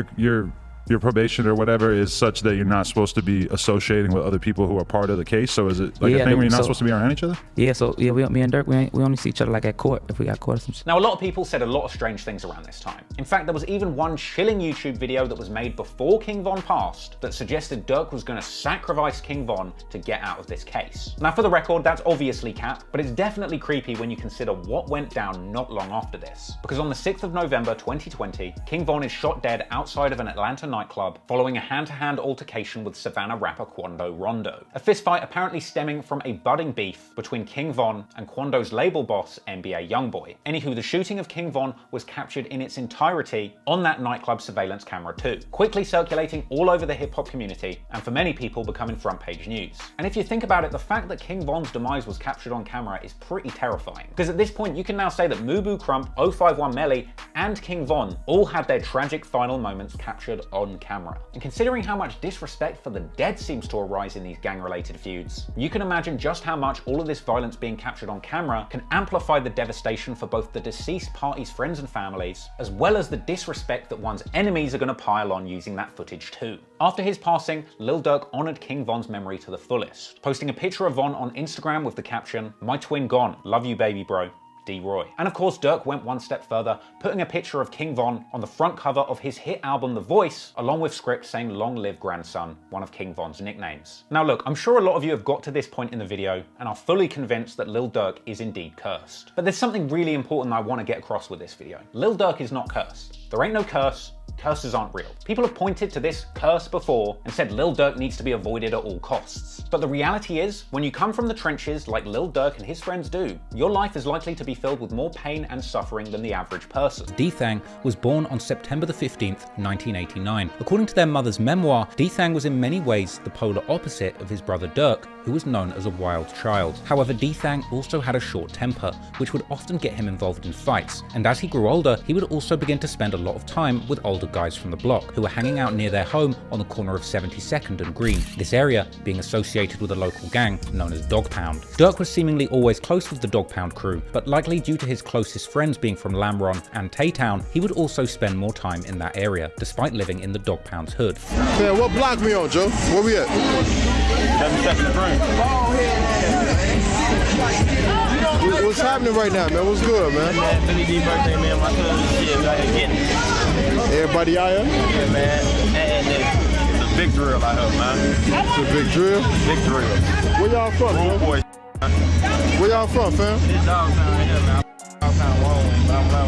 your probation or whatever is such that you're not supposed to be associating with other people who are part of the case? So is it like a thing where you're not supposed to be around each other? Yeah, so yeah, me and Durk, we only see each other like at court, if we got court or some shit. Now, a lot of people said a lot of strange things around this time. In fact, there was even one chilling YouTube video that was made before King Von passed that suggested Durk was going to sacrifice King Von to get out of this case. Now, for the record, that's obviously cap, but it's definitely creepy when you consider what went down not long after this. Because on the 6th of November 2020, King Von is shot dead outside of an Atlanta nightclub following a hand-to-hand altercation with Savannah rapper Quando Rondo. A fistfight apparently stemming from a budding beef between King Von and Quando's label boss, NBA Youngboy. Anywho, the shooting of King Von was captured in its entirety on that nightclub surveillance camera too, quickly circulating all over the hip-hop community, and for many people becoming front-page news. And if you think about it, the fact that King Von's demise was captured on camera is pretty terrifying, because at this point you can now say that Mubu Crump, 051 Melly, and King Von all had their tragic final moments captured on on camera. And considering how much disrespect for the dead seems to arise in these gang-related feuds, you can imagine just how much all of this violence being captured on camera can amplify the devastation for both the deceased party's friends and families, as well as the disrespect that one's enemies are going to pile on using that footage too. After his passing, Lil Durk honored King Von's memory to the fullest, posting a picture of Von on Instagram with the caption, "My twin gone, love you baby bro. D-Roy." And of course, Durk went one step further, putting a picture of King Von on the front cover of his hit album The Voice, along with script saying "Long live grandson," one of King Von's nicknames. Now look, I'm sure a lot of you have got to this point in the video and are fully convinced that Lil Durk is indeed cursed. But there's something really important I want to get across with this video. Lil Durk is not cursed. There ain't no curse. Curses aren't real. People have pointed to this curse before and said Lil Durk needs to be avoided at all costs. But the reality is, when you come from the trenches like Lil Durk and his friends do, your life is likely to be filled with more pain and suffering than the average person. Dthang was born on September the 15th, 1989. According to their mother's memoir, Dthang was in many ways the polar opposite of his brother Durk, who was known as a wild child. However, Dthang also had a short temper, which would often get him involved in fights, and as he grew older, he would also begin to spend a lot of time with older guys from the block, who were hanging out near their home on the corner of 72nd and Green, this area being associated with a local gang known as Dog Pound. Durk was seemingly always close with the Dog Pound crew, but likely due to his closest friends being from Lamron and Taytown, he would also spend more time in that area, despite living in the Dog Pound's hood. Man, what block we on, Joe? Where we at? 72nd and Green. What's happening right now, man? What's good, man? Man, Billy D birthday, man. My cousin, shit, out here getting it. Everybody out here? Yeah, man. And it's a big drill out here, man. It's a big drill? Big drill. Where y'all from, man? Boy, where y'all from, fam? This dog pound right here, man. Dog pound wrong, blah.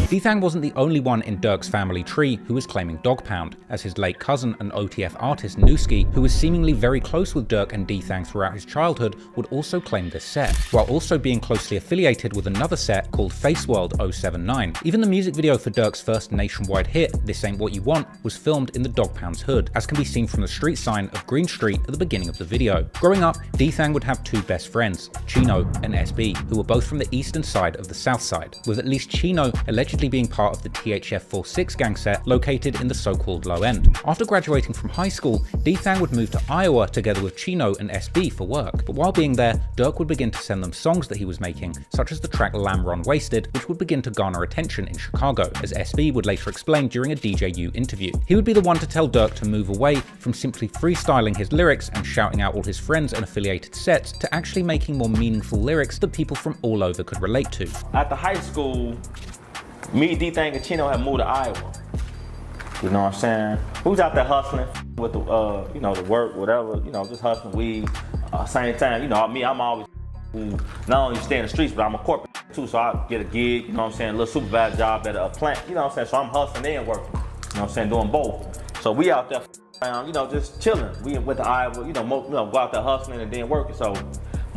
Dthang wasn't the only one in Durk's family tree who was claiming Dog Pound, as his late cousin and OTF artist Nuski, who was seemingly very close with Durk and Dthang throughout his childhood, would also claim this set, while also being closely affiliated with another set called Face World 079. Even the music video for Durk's first nationwide hit, This Ain't What You Want, was filmed in the Dog Pound's hood, as can be seen from the street sign of Green Street at the beginning of the video. Growing up, Dthang would have two best friends, Chino and SB, who were both from the eastern side of the south side, with at least Chino allegedly being part of the THF 46 gang set located in the so-called low end. After graduating from high school, Dthang would move to Iowa together with Chino and SB for work, but while being there, Durk would begin to send them songs that he was making, such as the track Lamron Wasted, which would begin to garner attention in Chicago, as SB would later explain during a DJU interview. He would be the one to tell Durk to move away from simply freestyling his lyrics and shouting out all his friends and affiliated sets to actually making more meaningful lyrics that people from all over could relate to. After high school, me, Dthang, and Chino had moved to Iowa. You know what I'm saying? We was out there hustling with the, you know, the work, whatever, you know, just hustling weed. Same time, you know, I'm always not only stay in the streets, but I'm a corporate too, so I get a gig, you know what I'm saying, a little supervisor job at a plant, you know what I'm saying, so I'm hustling and working, you know what I'm saying, doing both. So we out there around, you know, just chilling. We went to Iowa, you know, go out there hustling and then working. So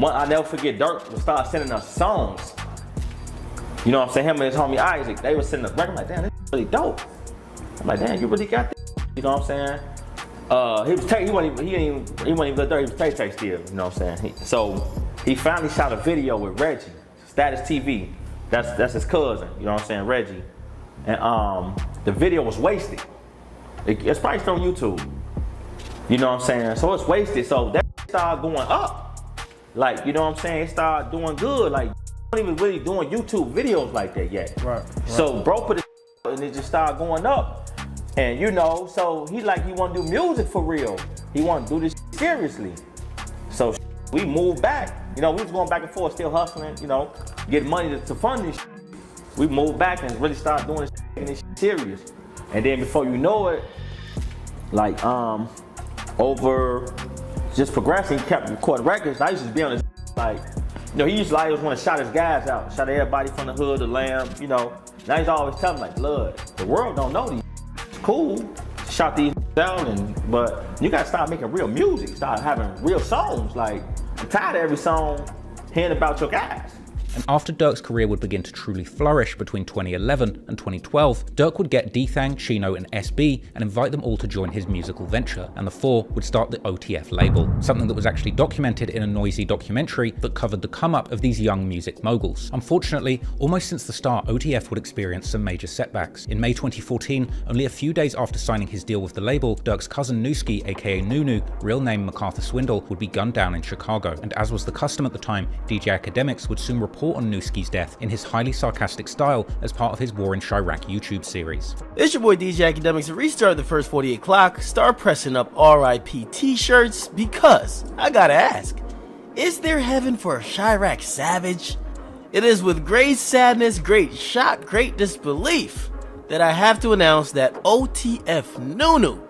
I never forget, Durk would start sending us songs. You know what I'm saying? Him and his homie Isaac, they were sending us records. I'm like, damn, this is really dope. I'm like, damn, you really got this. You know what I'm saying? He wasn't even Lil Durk, he was Tay still. You know what I'm saying? So he finally shot a video with Reggie, Status TV. That's his cousin. You know what I'm saying? Reggie. And the video was wasted. It's probably still on YouTube. You know what I'm saying? So it's wasted. So that started going up. Like, you know what I'm saying? It started doing good. Like, not even really doing YouTube videos like that yet. Right. So bro put it and it just started going up. And you know, so he want to do music for real. He want to do this seriously. So we moved back. You know, we was going back and forth, still hustling, you know, getting money to fund this. We moved back and really started doing this, taking this serious. And then before you know it, like over just progressing, he kept recording records. I used to be on this like, you know, he used to always want to shout his guys out, shout everybody from the hood, the lamb, you know. Now he's always telling like, blood, the world don't know these. It's cool to shout these out, but you gotta start making real music, start having real songs. Like, I'm tired of every song hearing about your guys. And after Durk's career would begin to truly flourish between 2011 and 2012, Durk would get Dthang, Chino, and SB and invite them all to join his musical venture, and the four would start the OTF label, something that was actually documented in a noisy documentary that covered the come-up of these young music moguls. Unfortunately, almost since the start, OTF would experience some major setbacks. In May 2014, only a few days after signing his deal with the label, Durk's cousin Nuski, aka Nunu, real name MacArthur Swindle, would be gunned down in Chicago, and as was the custom at the time, DJ Academics would soon report on Nuski's death in his highly sarcastic style as part of his War in Chirac YouTube series. It's your boy DJ Academics. Restart the first 48 clock, start pressing up RIP t-shirts, because I gotta ask, is there heaven for a Chirac savage? It is with great sadness, great shock, great disbelief that I have to announce that OTF Nunu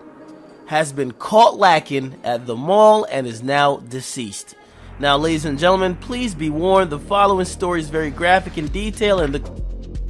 has been caught lacking at the mall and is now deceased. Now, ladies and gentlemen, please be warned, the following story is very graphic in detail and the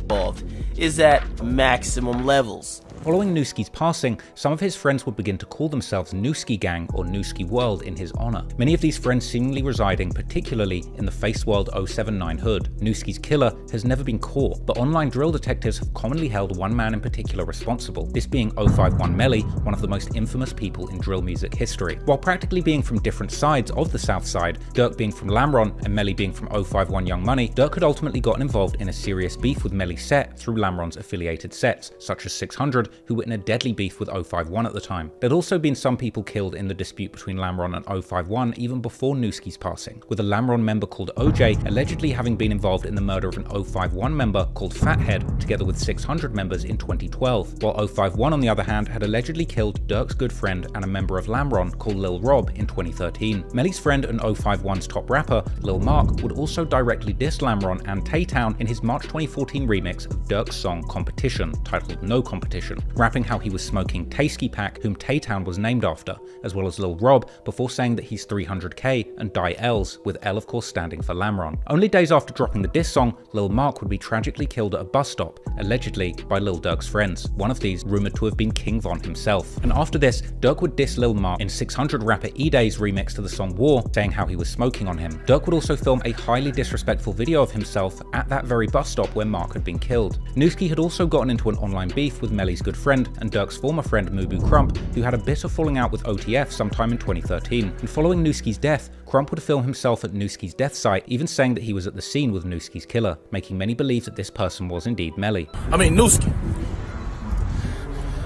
involved is at maximum levels. Following Nuski's passing, some of his friends would begin to call themselves Nuski Gang or Nuski World in his honor. Many of these friends seemingly residing particularly in the Face World 079 hood. Nuski's killer has never been caught, but online drill detectives have commonly held one man in particular responsible, this being 051 Melly, one of the most infamous people in drill music history. While practically being from different sides of the South Side, Durk being from Lamron and Melly being from 051 Young Money, Durk had ultimately gotten involved in a serious beef with Melly's set through Lamron's affiliated sets, such as 600, who were in a deadly beef with 051 at the time. There'd also been some people killed in the dispute between Lamron and 051 even before Nuski's passing, with a Lamron member called OJ allegedly having been involved in the murder of an 051 member called Fathead, together with 600 members in 2012, while 051 on the other hand had allegedly killed Durk's good friend and a member of Lamron called Lil Rob in 2013. Melly's friend and 051's top rapper, Lil Mark, would also directly diss Lamron and Dthang in his March 2014 remix of Durk's song Competition, titled No Competition, rapping how he was smoking Tasky Pack, whom Dthang was named after, as well as Lil Rob, before saying that he's 300k and die L's, with L of course standing for Lamron. Only days after dropping the diss song, Lil Mark would be tragically killed at a bus stop, allegedly by Lil Durk's friends, one of these rumoured to have been King Von himself. And after this, Durk would diss Lil Mark in 600 rapper E-Day's remix to the song War, saying how he was smoking on him. Durk would also film a highly disrespectful video of himself at that very bus stop where Mark had been killed. Nuski had also gotten into an online beef with Melly's good friend and Durk's former friend Mubu Crump, who had a bitter falling out with OTF sometime in 2013. And following Nuski's death, Crump would film himself at Nuski's death site, even saying that he was at the scene with Nuski's killer, making many believe that this person was indeed Melly. I mean, Nuski.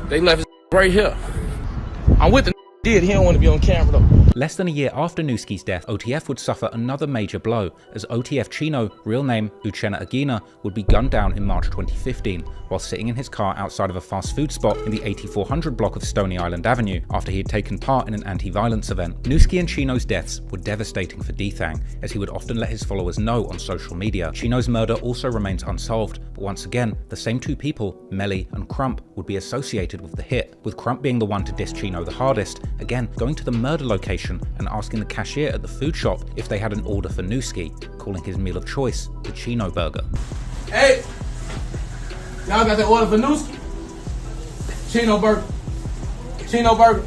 They left his right here. I'm with the did. He don't want to be on camera though. Less than a year after Nuski's death, OTF would suffer another major blow, as OTF Chino, real name Uchenna Agina, would be gunned down in March 2015, while sitting in his car outside of a fast food spot in the 8400 block of Stony Island Avenue, after he had taken part in an anti-violence event. Nuski and Chino's deaths were devastating for Dthang, as he would often let his followers know on social media. Chino's murder also remains unsolved, but once again, the same two people, Melly and Crump, would be associated with the hit, with Crump being the one to diss Chino the hardest, again going to the murder location and asking the cashier at the food shop if they had an order for Nuski, calling his meal of choice the Chino burger. Hey, y'all got that order for Nuski? Chino burger. Chino burger.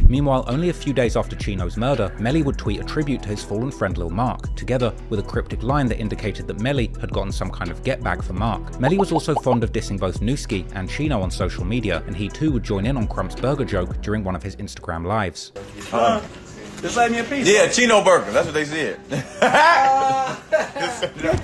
Meanwhile, only a few days after Chino's murder, Melly would tweet a tribute to his fallen friend Lil Mark, together with a cryptic line that indicated that Melly had gotten some kind of get back for Mark. Melly was also fond of dissing both Nuski and Chino on social media, and he too would join in on Crump's burger joke during one of his Instagram lives. Just like me a piece. Yeah, Chino burger. That's what they said.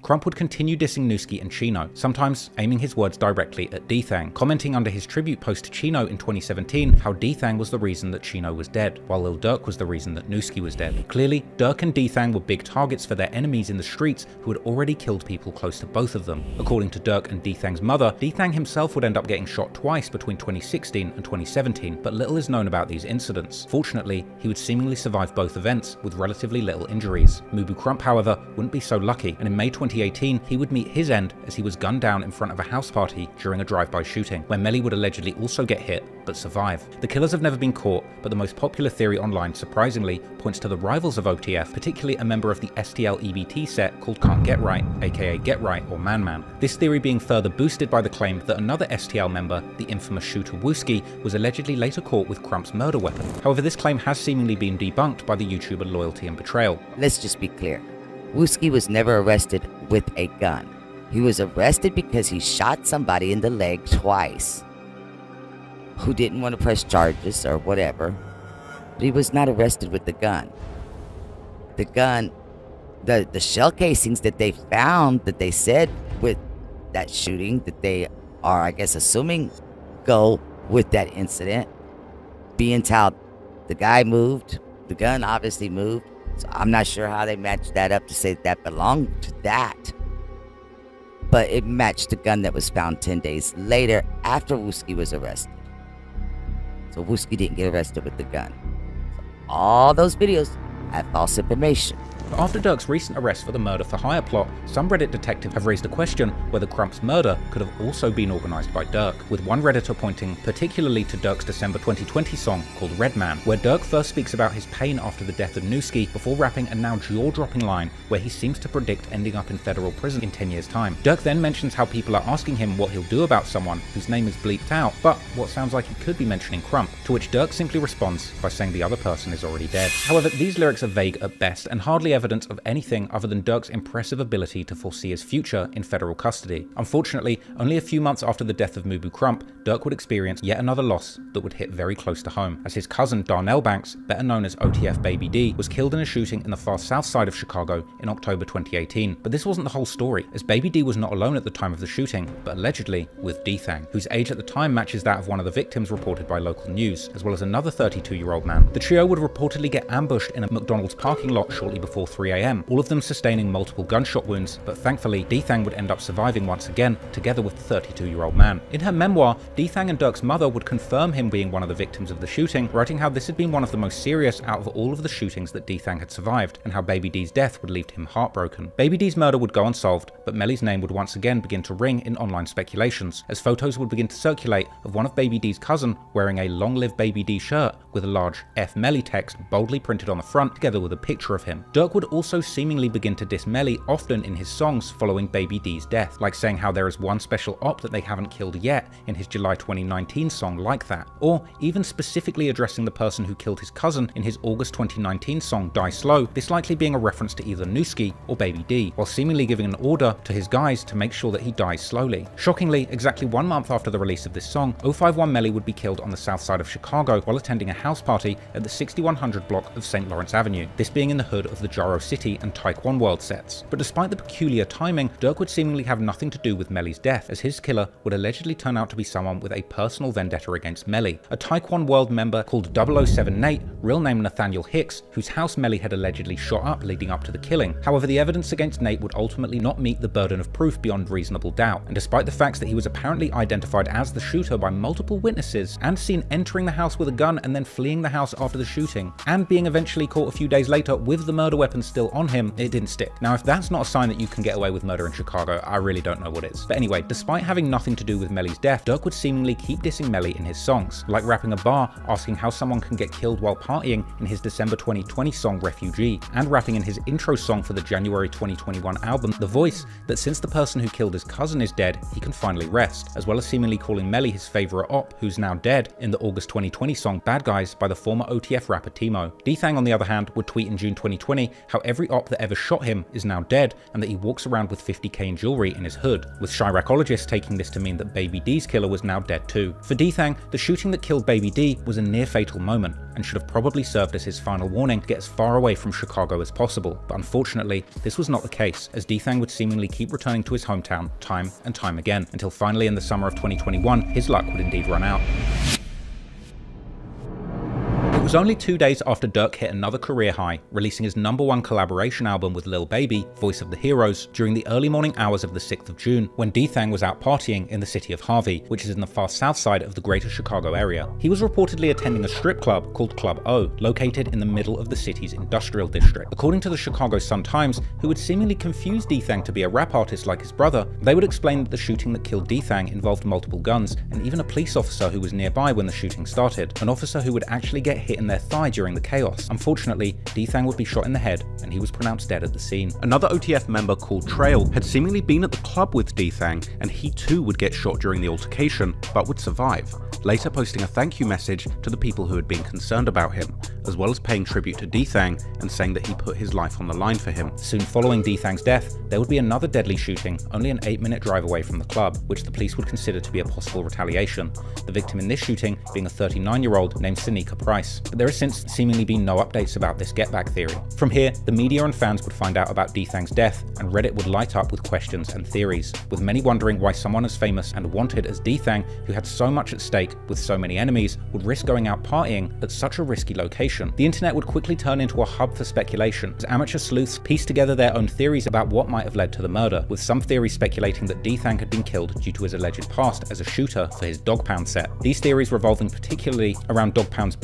Crump would continue dissing Nuski and Chino, sometimes aiming his words directly at Dthang, commenting under his tribute post to Chino in 2017 how Dthang was the reason that Chino was dead, while Lil Durk was the reason that Nuski was dead. Clearly, Durk and Dthang were big targets for their enemies in the streets who had already killed people close to both of them. According to Durk and Dthang's mother, Dthang himself would end up getting shot twice between 2016 and 2017, but little is known about these incidents. Fortunately, he would seemingly survive both events with relatively little injuries. Mubu Crump, however, wouldn't be so lucky, and in May 2018, he would meet his end as he was gunned down in front of a house party during a drive-by shooting, where Melly would allegedly also get hit, but survive. The killers have never been caught, but the most popular theory online, surprisingly, points to the rivals of OTF, particularly a member of the STL EBT set called Can't Get Right, aka Get Right or Man Man. This theory being further boosted by the claim that another STL member, the infamous shooter Wooski, was allegedly later caught with Crump's murder weapon. However, this claim has seemingly been debunked by the YouTuber Loyalty and Betrayal. Let's just be clear. Wooski was never arrested with a gun. He was arrested because he shot somebody in the leg twice who didn't want to press charges or whatever. But he was not arrested with the gun. The gun, the shell casings that they found, that they said with that shooting, that they are, I guess, assuming go with that incident, being how the guy moved, the gun obviously moved. So I'm not sure how they matched that up to say that belonged to that. But it matched the gun that was found 10 days later after Wooski was arrested. So Wooski didn't get arrested with the gun. So all those videos have false information. But after Durk's recent arrest for the murder for hire plot, some Reddit detectives have raised a question whether Crump's murder could have also been organised by Durk, with one Redditor pointing particularly to Durk's December 2020 song called Red Man, where Durk first speaks about his pain after the death of Nuski before rapping a now jaw-dropping line where he seems to predict ending up in federal prison in 10 years' time. Durk then mentions how people are asking him what he'll do about someone whose name is bleeped out, but what sounds like he could be mentioning Crump, to which Durk simply responds by saying the other person is already dead. However, these lyrics are vague at best and hardly evidence of anything other than Durk's impressive ability to foresee his future in federal custody. Unfortunately, only a few months after the death of Mubu Crump, Durk would experience yet another loss that would hit very close to home, as his cousin Darnell Banks, better known as OTF Baby D, was killed in a shooting in the far south side of Chicago in October 2018. But this wasn't the whole story, as Baby D was not alone at the time of the shooting, but allegedly with Dthang, whose age at the time matches that of one of the victims reported by local news, as well as another 32-year-old man. The trio would reportedly get ambushed in a McDonald's parking lot shortly before 3 a.m, all of them sustaining multiple gunshot wounds, but thankfully Dthang would end up surviving once again, together with the 32-year-old man. In her memoir, Dthang and Durk's mother would confirm him being one of the victims of the shooting, writing how this had been one of the most serious out of all of the shootings that Dthang had survived, and how Baby D's death would leave him heartbroken. Baby D's murder would go unsolved, but Melly's name would once again begin to ring in online speculations, as photos would begin to circulate of one of Baby D's cousin wearing a Long Live Baby D shirt with a large F Melly text boldly printed on the front, together with a picture of him. Durk would also seemingly begin to diss Melly often in his songs following Baby D's death, like saying how there is one special op that they haven't killed yet in his July 2019 song Like That, or even specifically addressing the person who killed his cousin in his August 2019 song Die Slow, this likely being a reference to either Nuski or Baby D, while seemingly giving an order to his guys to make sure that he dies slowly. Shockingly, exactly 1 month after the release of this song, 051 Melly would be killed on the south side of Chicago while attending a house party at the 6100 block of St. Lawrence Avenue, this being in the hood of the Jaro City and Taekwondo World sets. But despite the peculiar timing, Durk would seemingly have nothing to do with Melly's death, as his killer would allegedly turn out to be someone with a personal vendetta against Melly, a Taekwondo World member called 007 Nate, real name Nathaniel Hicks, whose house Melly had allegedly shot up leading up to the killing. However, the evidence against Nate would ultimately not meet the burden of proof beyond reasonable doubt, and despite the facts that he was apparently identified as the shooter by multiple witnesses, and seen entering the house with a gun and then fleeing the house after the shooting, and being eventually caught a few days later with the murder weapon still on him, it didn't stick. Now, if that's not a sign that you can get away with murder in Chicago, I really don't know what is. But anyway, despite having nothing to do with Melly's death, Durk would seemingly keep dissing Melly in his songs, like rapping a bar asking how someone can get killed while partying in his December 2020 song Refugee, and rapping in his intro song for the January 2021 album The Voice that since the person who killed his cousin is dead, he can finally rest, as well as seemingly calling Melly his favourite op who's now dead in the August 2020 song Bad Guys by the former OTF rapper Timo. Dthang, on the other hand, would tweet in June 2020 how every op that ever shot him is now dead and that he walks around with 50k in jewelry in his hood, with Chiracologists taking this to mean that Baby D's killer was now dead too. For Dthang, the shooting that killed Baby D was a near fatal moment and should have probably served as his final warning to get as far away from Chicago as possible, but unfortunately this was not the case, as Dthang would seemingly keep returning to his hometown time and time again, until finally in the summer of 2021 his luck would indeed run out. It was only 2 days after Durk hit another career high, releasing his #1 collaboration album with Lil Baby, Voice of the Heroes, during the early morning hours of the 6th of June, when Dthang was out partying in the city of Harvey, which is in the far south side of the greater Chicago area. He was reportedly attending a strip club called Club O, located in the middle of the city's industrial district. According to the Chicago Sun-Times, who would seemingly confuse Dthang to be a rap artist like his brother, they would explain that the shooting that killed Dthang involved multiple guns, and even a police officer who was nearby when the shooting started, an officer who would actually get hit in their thigh during the chaos. Unfortunately, Dthang would be shot in the head and he was pronounced dead at the scene. Another OTF member called Trail had seemingly been at the club with Dthang, and he too would get shot during the altercation, but would survive. later posting a thank you message to the people who had been concerned about him, as well as paying tribute to Dthang and saying that he put his life on the line for him. Soon following Dthang's death, there would be another deadly shooting only an 8-minute drive away from the club, which the police would consider to be a possible retaliation, the victim in this shooting being a 39-year-old named Seneca Price. But there has since seemingly been no updates about this get-back theory. From here, the media and fans would find out about Dthang's death, and Reddit would light up with questions and theories, with many wondering why someone as famous and wanted as Dthang, who had so much at stake with so many enemies, would risk going out partying at such a risky location. The internet would quickly turn into a hub for speculation, as amateur sleuths pieced together their own theories about what might have led to the murder, with some theories speculating that Dthang had been killed due to his alleged past as a shooter for his Dog Pound set. These theories revolving particularly around Dog Pound's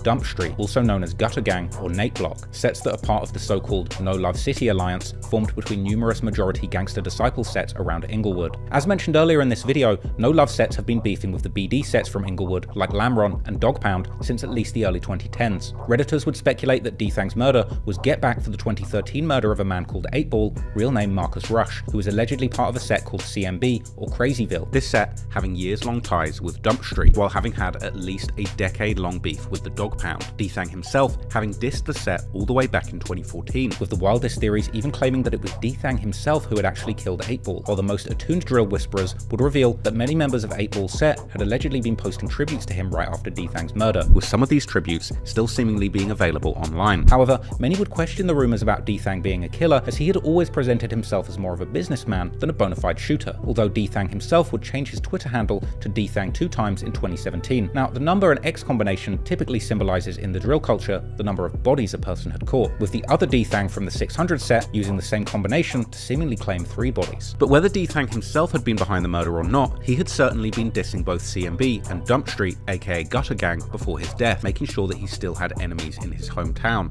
Dump Street, also known as Gutter Gang or Nate Block, sets that are part of the so-called No Love City alliance formed between numerous majority gangster disciple sets around Inglewood. As mentioned earlier in this video, No Love sets have been beefing with the BD sets from Inglewood like Lamron and Dog Pound since at least the early 2010s. Redditors would speculate that Dthang's murder was get back for the 2013 murder of a man called 8Ball, real name Marcus Rush, who was allegedly part of a set called CMB or Crazyville. This set having years-long ties with Dump Street, while having had at least a decade-long beef with the Dog Pound. Dthang himself having dissed the set all the way back in 2014, with the wildest theories even claiming that it was Dthang himself who had actually killed 8Ball, while the most attuned drill whisperers would reveal that many members of 8Ball's set had allegedly been posting tributes to him right after Dthang's murder, with some of these tributes still seemingly being available online. However, many would question the rumors about Dthang being a killer, as he had always presented himself as more of a businessman than a bona fide shooter, although Dthang himself would change his Twitter handle to Dthang 2 times in 2017. Now, the number and X combination typically symbolizes in the drill culture the number of bodies a person had caught, with the other Dthang from the 600 set using the same combination to seemingly claim 3 bodies. But whether Dthang himself had been behind the murder or not, he had certainly been dissing both CMB and Dump Street, aka Gutter Gang, before his death, making sure that he still had enemies in his hometown.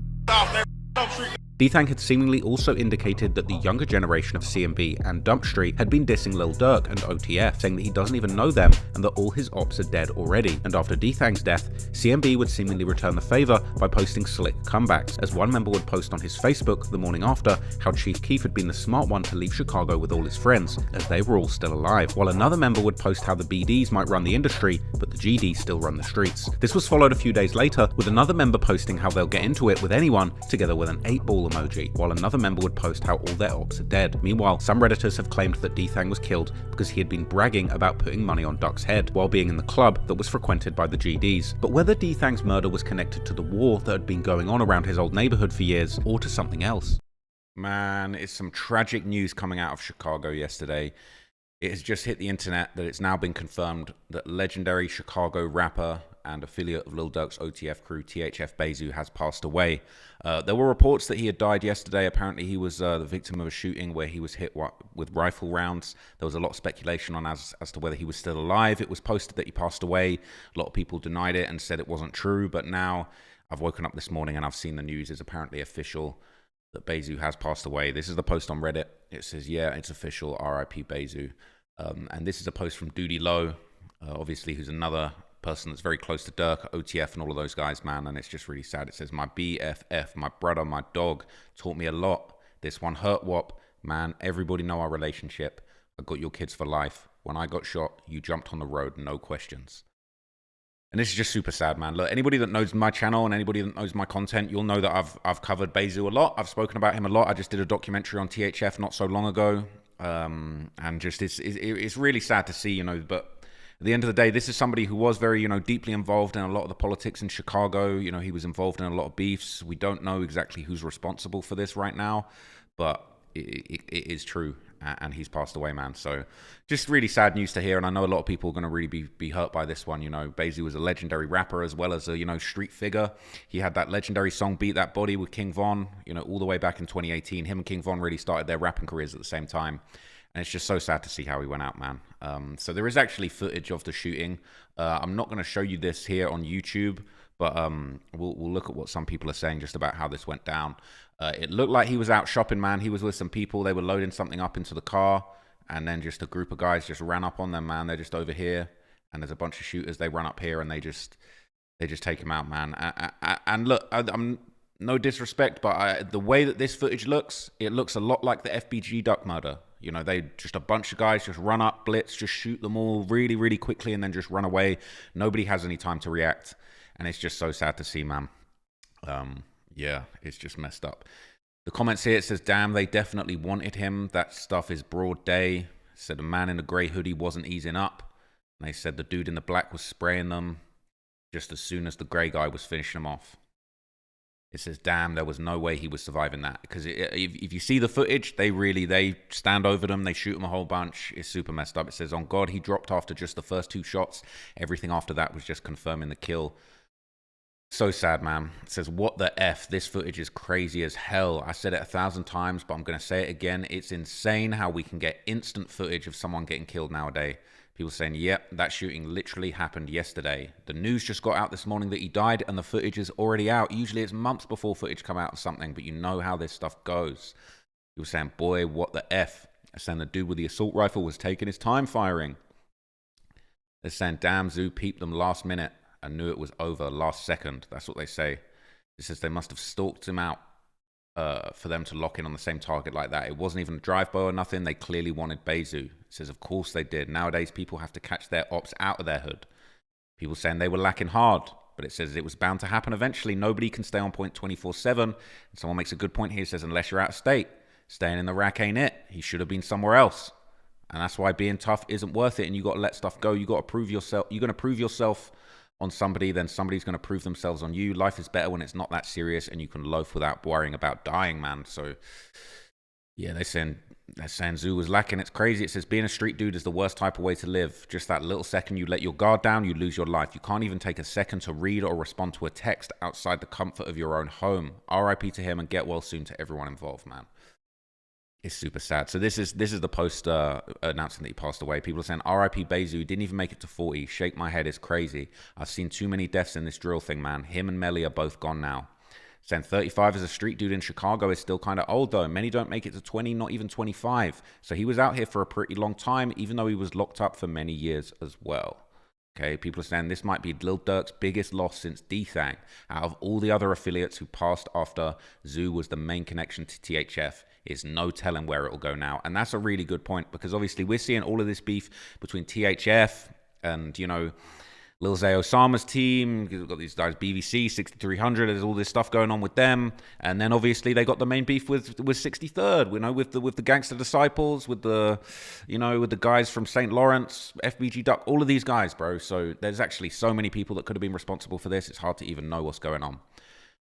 Dthang had seemingly also indicated that the younger generation of CMB and Dump Street had been dissing Lil Durk and OTF, saying that he doesn't even know them and that all his ops are dead already. And after Dthang's death, CMB would seemingly return the favor by posting slick comebacks, as one member would post on his Facebook the morning after how Chief Keef had been the smart one to leave Chicago with all his friends, as they were all still alive, while another member would post how the BDs might run the industry, but the GDs still run the streets. This was followed a few days later with another member posting how they'll get into it with anyone, together with an 8-ball emoji, while another member would post how all their ops are dead. Meanwhile, some Redditors have claimed that Dthang was killed because he had been bragging about putting money on Duck's head while being in the club that was frequented by the GDs. But whether Dthang's murder was connected to the war that had been going on around his old neighborhood for years, or to something else. Man, it's some tragic news coming out of Chicago yesterday. It has just hit the internet that it's now been confirmed that legendary Chicago rapper and affiliate of Lil Durk's OTF crew, THF Bezu, has passed away. There were reports that he had died yesterday. Apparently he was the victim of a shooting where he was hit with rifle rounds. There was a lot of speculation on as to whether he was still alive. It was posted that he passed away. A lot of people denied it and said it wasn't true, but now I've woken up this morning and I've seen the news is apparently official that Bezu has passed away. This is the post on Reddit. It says, yeah, it's official, RIP Bezu. And this is a post from Duty Low, obviously, who's another person that's very close to Durk, OTF, and all of those guys, man. And it's just really sad. It says, my BFF, my brother, my dog, taught me a lot. This one hurt whop. Man, everybody know our relationship. I got your kids for life. When I got shot, you jumped on the road, no questions. And this is just super sad, man. Look, anybody that knows my channel and anybody that knows my content, you'll know that I've covered Bezu a lot. I've spoken about him a lot. I just did a documentary on THF not so long ago. And just it's really sad to see, you know, but at the end of the day, this is somebody who was very, you know, deeply involved in a lot of the politics in Chicago. You know, he was involved in a lot of beefs. We don't know exactly who's responsible for this right now, but it is true, and he's passed away, man. So just really sad news to hear, and I know a lot of people are going to really be hurt by this one. You know, Bezu was a legendary rapper as well as a, you know, street figure. He had that legendary song Beat That Body with King Von, you know, all the way back in 2018. Him and King Von really started their rapping careers at the same time. And it's just so sad to see how he went out, man. So there is actually footage of the shooting. I'm not going to show you this here on YouTube, but we'll look at what some people are saying just about how this went down. It looked like he was out shopping, man. He was with some people. They were loading something up into the car, and then just a group of guys just ran up on them, man. They're just over here, and there's a bunch of shooters. They run up here, and they just take him out, man. And look, I'm no disrespect, but the way that this footage looks, it looks a lot like the FBG Duck murder. You know, they just a bunch of guys just run up, blitz, just shoot them all really, really quickly and then just run away. Nobody has any time to react. And it's just so sad to see, man. Yeah, it's just messed up. The comments here, it says, damn, they definitely wanted him. That stuff is broad day. It said the man in the grey hoodie wasn't easing up. And they said the dude in the black was spraying them just as soon as the grey guy was finishing them off. It says, damn, there was no way he was surviving that. Because if you see the footage, they stand over them, they shoot them a whole bunch. It's super messed up. It says, on God, he dropped after just the first 2 shots. Everything after that was just confirming the kill. So sad, man. It says, what the F? This footage is crazy as hell. I said it 1,000 times, but I'm going to say it again. It's insane how we can get instant footage of someone getting killed nowadays. People saying, yep, that shooting literally happened yesterday. The news just got out this morning that he died and the footage is already out. Usually it's months before footage come out of something, but you know how this stuff goes. People saying, boy, what the F? They're saying the dude with the assault rifle was taking his time firing. They're saying, damn, Zoo peeped them last minute and knew it was over last second. That's what they say. It says they must have stalked him out for them to lock in on the same target like that. It wasn't even a drive-by or nothing. They clearly wanted Bezu. It says, of course they did. Nowadays, people have to catch their ops out of their hood. People saying they were lacking hard, but it says it was bound to happen eventually. Nobody can stay on point 24/7. And someone makes a good point here. It says, unless you're out of state, staying in the rack ain't it. He should have been somewhere else. And that's why being tough isn't worth it. And you got to let stuff go. You got to prove yourself. You're going to prove yourself on somebody, then somebody's going to prove themselves on you. Life is better when it's not that serious and you can loaf without worrying about dying, man. So, yeah, they're saying Zoo was lacking. It's crazy. It says being a street dude is the worst type of way to live. Just that little second you let your guard down, you lose your life. You can't even take a second to read or respond to a text outside the comfort of your own home. RIP to him and get well soon to everyone involved, man. It's super sad. So this is the post announcing that he passed away. People are saying, RIP Bezu, didn't even make it to 40. Shake my head, it's crazy. I've seen too many deaths in this drill thing, man. Him and Melly are both gone now. Saying 35 as a street dude in Chicago is still kind of old, though. Many don't make it to 20, not even 25. So he was out here for a pretty long time, even though he was locked up for many years as well. Okay, people are saying this might be Lil Durk's biggest loss since Dthang. Out of all the other affiliates who passed after Zoo was the main connection to THF, is no telling where it will go now. And that's a really good point, because obviously we're seeing all of this beef between THF and, you know, Lil Zay Osama's team. You've got these guys, BVC, 6300, there's all this stuff going on with them. And then obviously they got the main beef with 63rd, you know, with the Gangster Disciples, with the, you know, with the guys from St. Lawrence, FBG Duck, all of these guys, bro. So there's actually so many people that could have been responsible for this. It's hard to even know what's going on.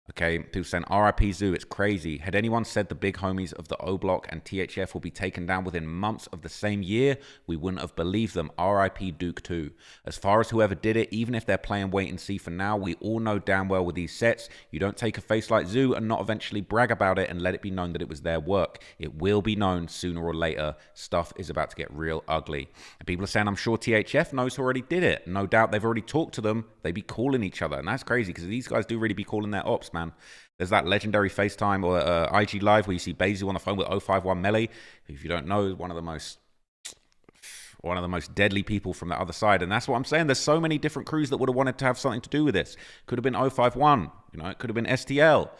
Okay, people saying RIP Zoo, it's crazy. Had anyone said the big homies of the O Block and THF will be taken down within months of the same year, we wouldn't have believed them. RIP Duke too. As far as whoever did it, even if they're playing wait and see for now, we all know damn well with these sets, you don't take a face like Zoo and not eventually brag about it and let it be known that it was their work. It will be known sooner or later. Stuff is about to get real ugly. And people are saying, I'm sure THF knows who already did it. No doubt they've already talked to them. They be calling each other. And that's crazy, because these guys do really be calling their ops, man. There's that legendary FaceTime or IG Live where you see Bezu on the phone with 051 Melly, who, if you don't know, is one of the most deadly people from the other side. And that's what I'm saying. There's so many different crews that would have wanted to have something to do with this. Could have been 051, you know, it could have been STL,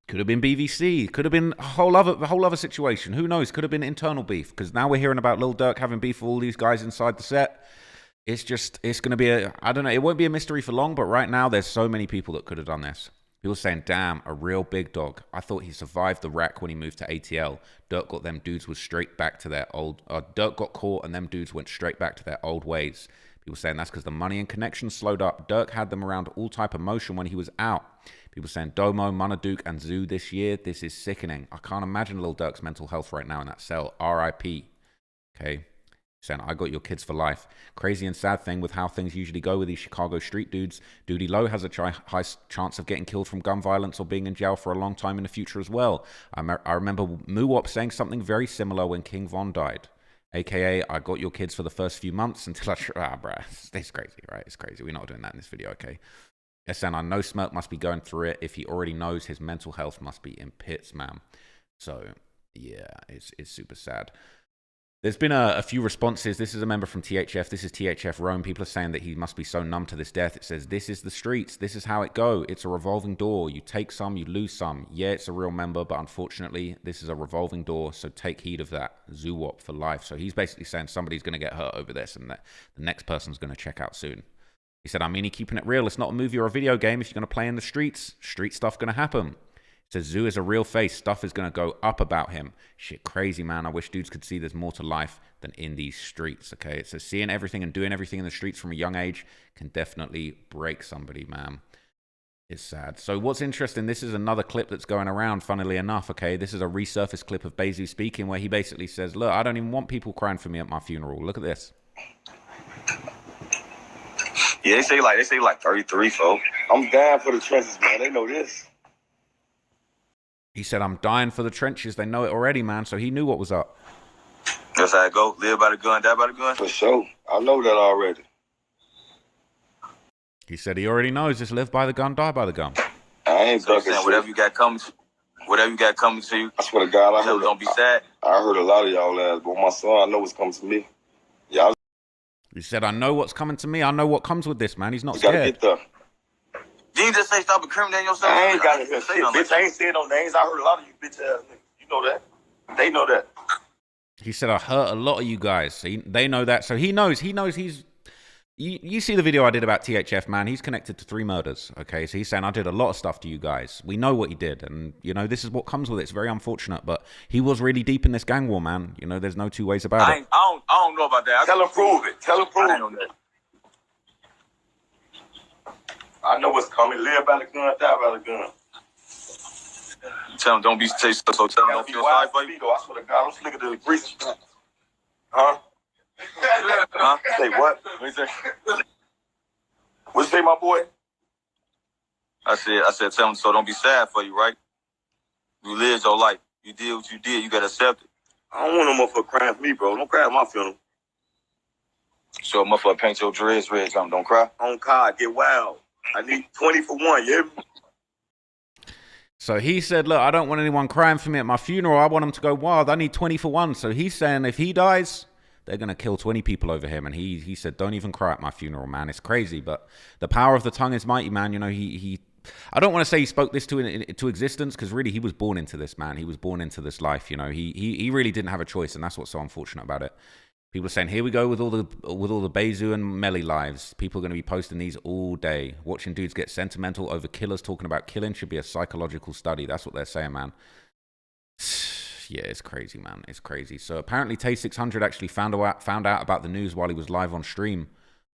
could have been BVC, could have been a whole other situation. Who knows? Could have been internal beef, because now we're hearing about Lil Durk having beef with all these guys inside the set. It's going to be I don't know, it won't be a mystery for long, but right now there's so many people that could have done this. People saying, damn, a real big dog. I thought he survived the rack when he moved to ATL. Durk got them dudes was straight back to their old... Durk got caught and them dudes went straight back to their old ways. People saying that's because the money and connection slowed up. Durk had them around all type of motion when he was out. People saying Domo, Monaduke, and Zoo this year. This is sickening. I can't imagine Lil Durk's mental health right now in that cell. RIP. Okay. Saying, I got your kids for life. Crazy and sad thing with how things usually go with these Chicago street dudes. Doody Low has a high chance of getting killed from gun violence or being in jail for a long time in the future as well. I remember Muwop saying something very similar when King Von died. AKA, I got your kids for the first few months until bruh. It's crazy, right? It's crazy. We're not doing that in this video, okay? SN, I know Smirk must be going through it. If he already knows, his mental health must be in pits, man. So, yeah, it's super sad. There's been a few responses. This is a member from THF. This is THF Rome. People are saying that he must be so numb to this death. It says, this is the streets. This is how it go. It's a revolving door. You take some, you lose some. Yeah, it's a real member, but unfortunately, this is a revolving door, so take heed of that. Zoowop for life. So he's basically saying somebody's going to get hurt over this, and that the next person's going to check out soon. He said, I'm keeping it real. It's not a movie or a video game. If you're going to play in the streets, street stuff going to happen. Says Zoo is a real face. Stuff is going to go up about him. Shit, crazy, man. I wish dudes could see there's more to life than in these streets, okay? It says seeing everything and doing everything in the streets from a young age can definitely break somebody, man. It's sad. So what's interesting, this is another clip that's going around, funnily enough, okay? This is a resurfaced clip of Bezu speaking where he basically says, look, I don't even want people crying for me at my funeral. Look at this. Yeah, they say like 33, folks. I'm down for the trenches, man. They know this. He said, I'm dying for the trenches. They know it already, man. So he knew what was up. That's how it go. Live by the gun, die by the gun. For sure. I know that already. He said he already knows. Just live by the gun, die by the gun. I ain't ducking shit. Whatever you got coming to you. I swear to God, I heard. Don't be sad. I heard a lot of y'all ass, but my son, I know what's coming to me. Yeah. He said, I know what's coming to me. I know what comes with this, man. He's not scared. You gotta get there. Didn't you just say stop incriminating yourself? I ain't got to hear shit, bitch. I ain't saying no names. I heard a lot of you bitch ass niggas. You know that. They know that. He said, I hurt a lot of you guys. So they know that. So he knows he's... You see the video I did about THF, man. He's connected to 3 murders, okay? So he's saying, I did a lot of stuff to you guys. We know what he did. And, you know, this is what comes with it. It's very unfortunate. But he was really deep in this gang war, man. You know, there's no two ways about it. I don't know about that. Tell him prove it. Tell him prove it. I know what's coming. Live by the gun, die by the gun. Tell him don't be so. Tell him don't feel sorry for you. I swear to God, I'm slick at the grease. Huh? Huh? Say what? What you say? What you say, my boy? I said, tell him so. Don't be sad for you, right? You lived your life. You did what you did. You gotta accept it. I don't want no motherfucker crying for me, bro. Don't cry at my funeral. So a motherfucker paint your dreads red, something. Don't cry. On God, get wild. I need 20 for 1, yeah? So he said, look, I don't want anyone crying for me at my funeral. I want them to go wild. I need 20 for 1. So he's saying if he dies, they're going to kill 20 people over him. And he said, don't even cry at my funeral, man. It's crazy. But the power of the tongue is mighty, man. You know, I don't want to say he spoke this to existence, because really he was born into this, man. He was born into this life. You know, he really didn't have a choice. And that's what's so unfortunate about it. People are saying, here we go with all the Bezu and Melly lives. People are going to be posting these all day. Watching dudes get sentimental over killers talking about killing should be a psychological study. That's what they're saying, man. Yeah, it's crazy, man. It's crazy. So apparently Tay600 actually found out about the news while he was live on stream.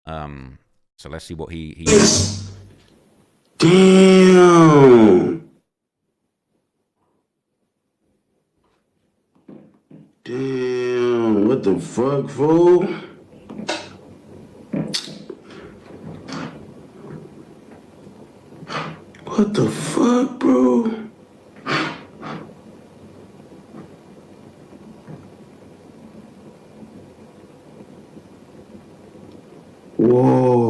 So let's see what he Damn. Damn, what the fuck, fool? What the fuck, bro? Whoa.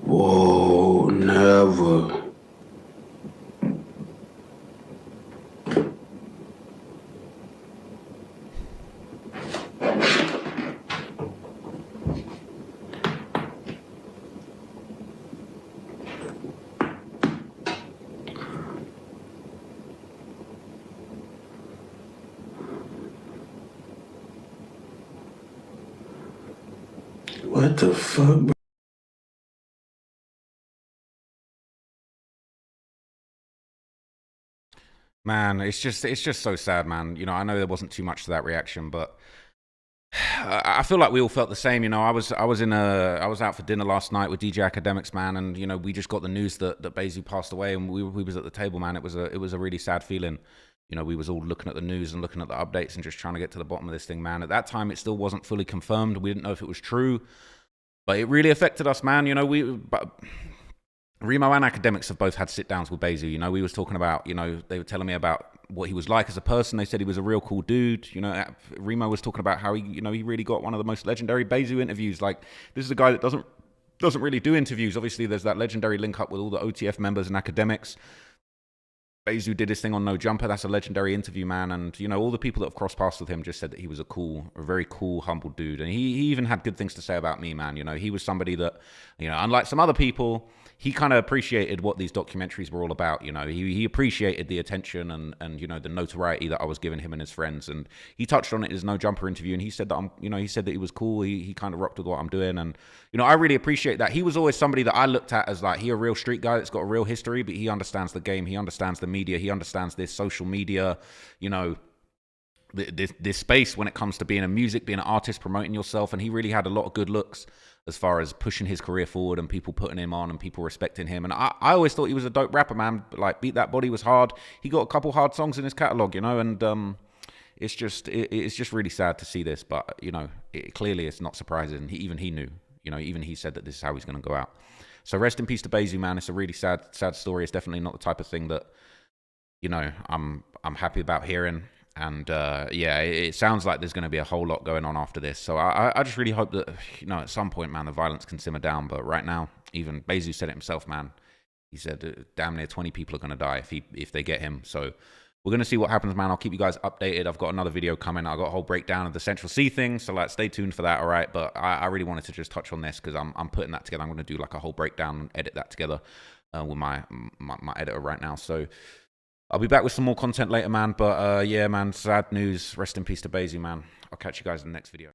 Whoa, never. What the fuck, bro? Man, it's just so sad, man. You know, I know there wasn't too much to that reaction, but I feel like we all felt the same. You know, I was out for dinner last night with DJ Academics, man, and you know, we just got the news that Bezu passed away, and we was at the table, man. It was a really sad feeling. You know, we was all looking at the news and looking at the updates and just trying to get to the bottom of this thing, man. At that time, it still wasn't fully confirmed. We didn't know if it was true. But it really affected us, man. You know, Remo and Academics have both had sit-downs with Bezu. You know, we was talking about, you know, they were telling me about what he was like as a person. They said he was a real cool dude. You know, Remo was talking about how he, you know, he really got one of the most legendary Bezu interviews. Like, this is a guy that doesn't really do interviews. Obviously, there's that legendary link up with all the OTF members and Academics. Bezu did his thing on No Jumper. That's a legendary interview, man. And, you know, all the people that have crossed paths with him just said that he was a very cool, humble dude. And he even had good things to say about me, man. You know, he was somebody that, you know, unlike some other people, he kind of appreciated what these documentaries were all about. You know, he appreciated the attention and, you know, the notoriety that I was giving him and his friends. And he touched on it in his No Jumper interview. And he said that he said that he was cool. He kind of rocked with what I'm doing. And, you know, I really appreciate that. He was always somebody that I looked at as like, he a real street guy that's got a real history, but he understands the game. He understands the media. He understands this social media, you know, this space when it comes to being a music, being an artist, promoting yourself. And he really had a lot of good looks as far as pushing his career forward and people putting him on and people respecting him. And I always thought he was a dope rapper, man. But like, Beat That Body was hard. He got a couple hard songs in his catalog, you know, and it's just really sad to see this. But, you know, clearly it's not surprising. Even he knew, you know, even he said that this is how he's going to go out. So rest in peace to Bezu, man. It's a really sad story. It's definitely not the type of thing that, you know, I'm happy about hearing. And yeah, it sounds like there's going to be a whole lot going on after this. So I just really hope that, you know, at some point, man, the violence can simmer down. But right now, even Bezu said it himself, man. He said damn near 20 people are going to die if they get him. So we're going to see what happens, man. I'll keep you guys updated. I've got another video coming. I've got a whole breakdown of the Central C thing. So like, stay tuned for that, all right? But I really wanted to just touch on this because I'm putting that together. I'm going to do like a whole breakdown and edit that together with my editor right now. So I'll be back with some more content later, man. But yeah, man, sad news. Rest in peace to Bezu, man. I'll catch you guys in the next video.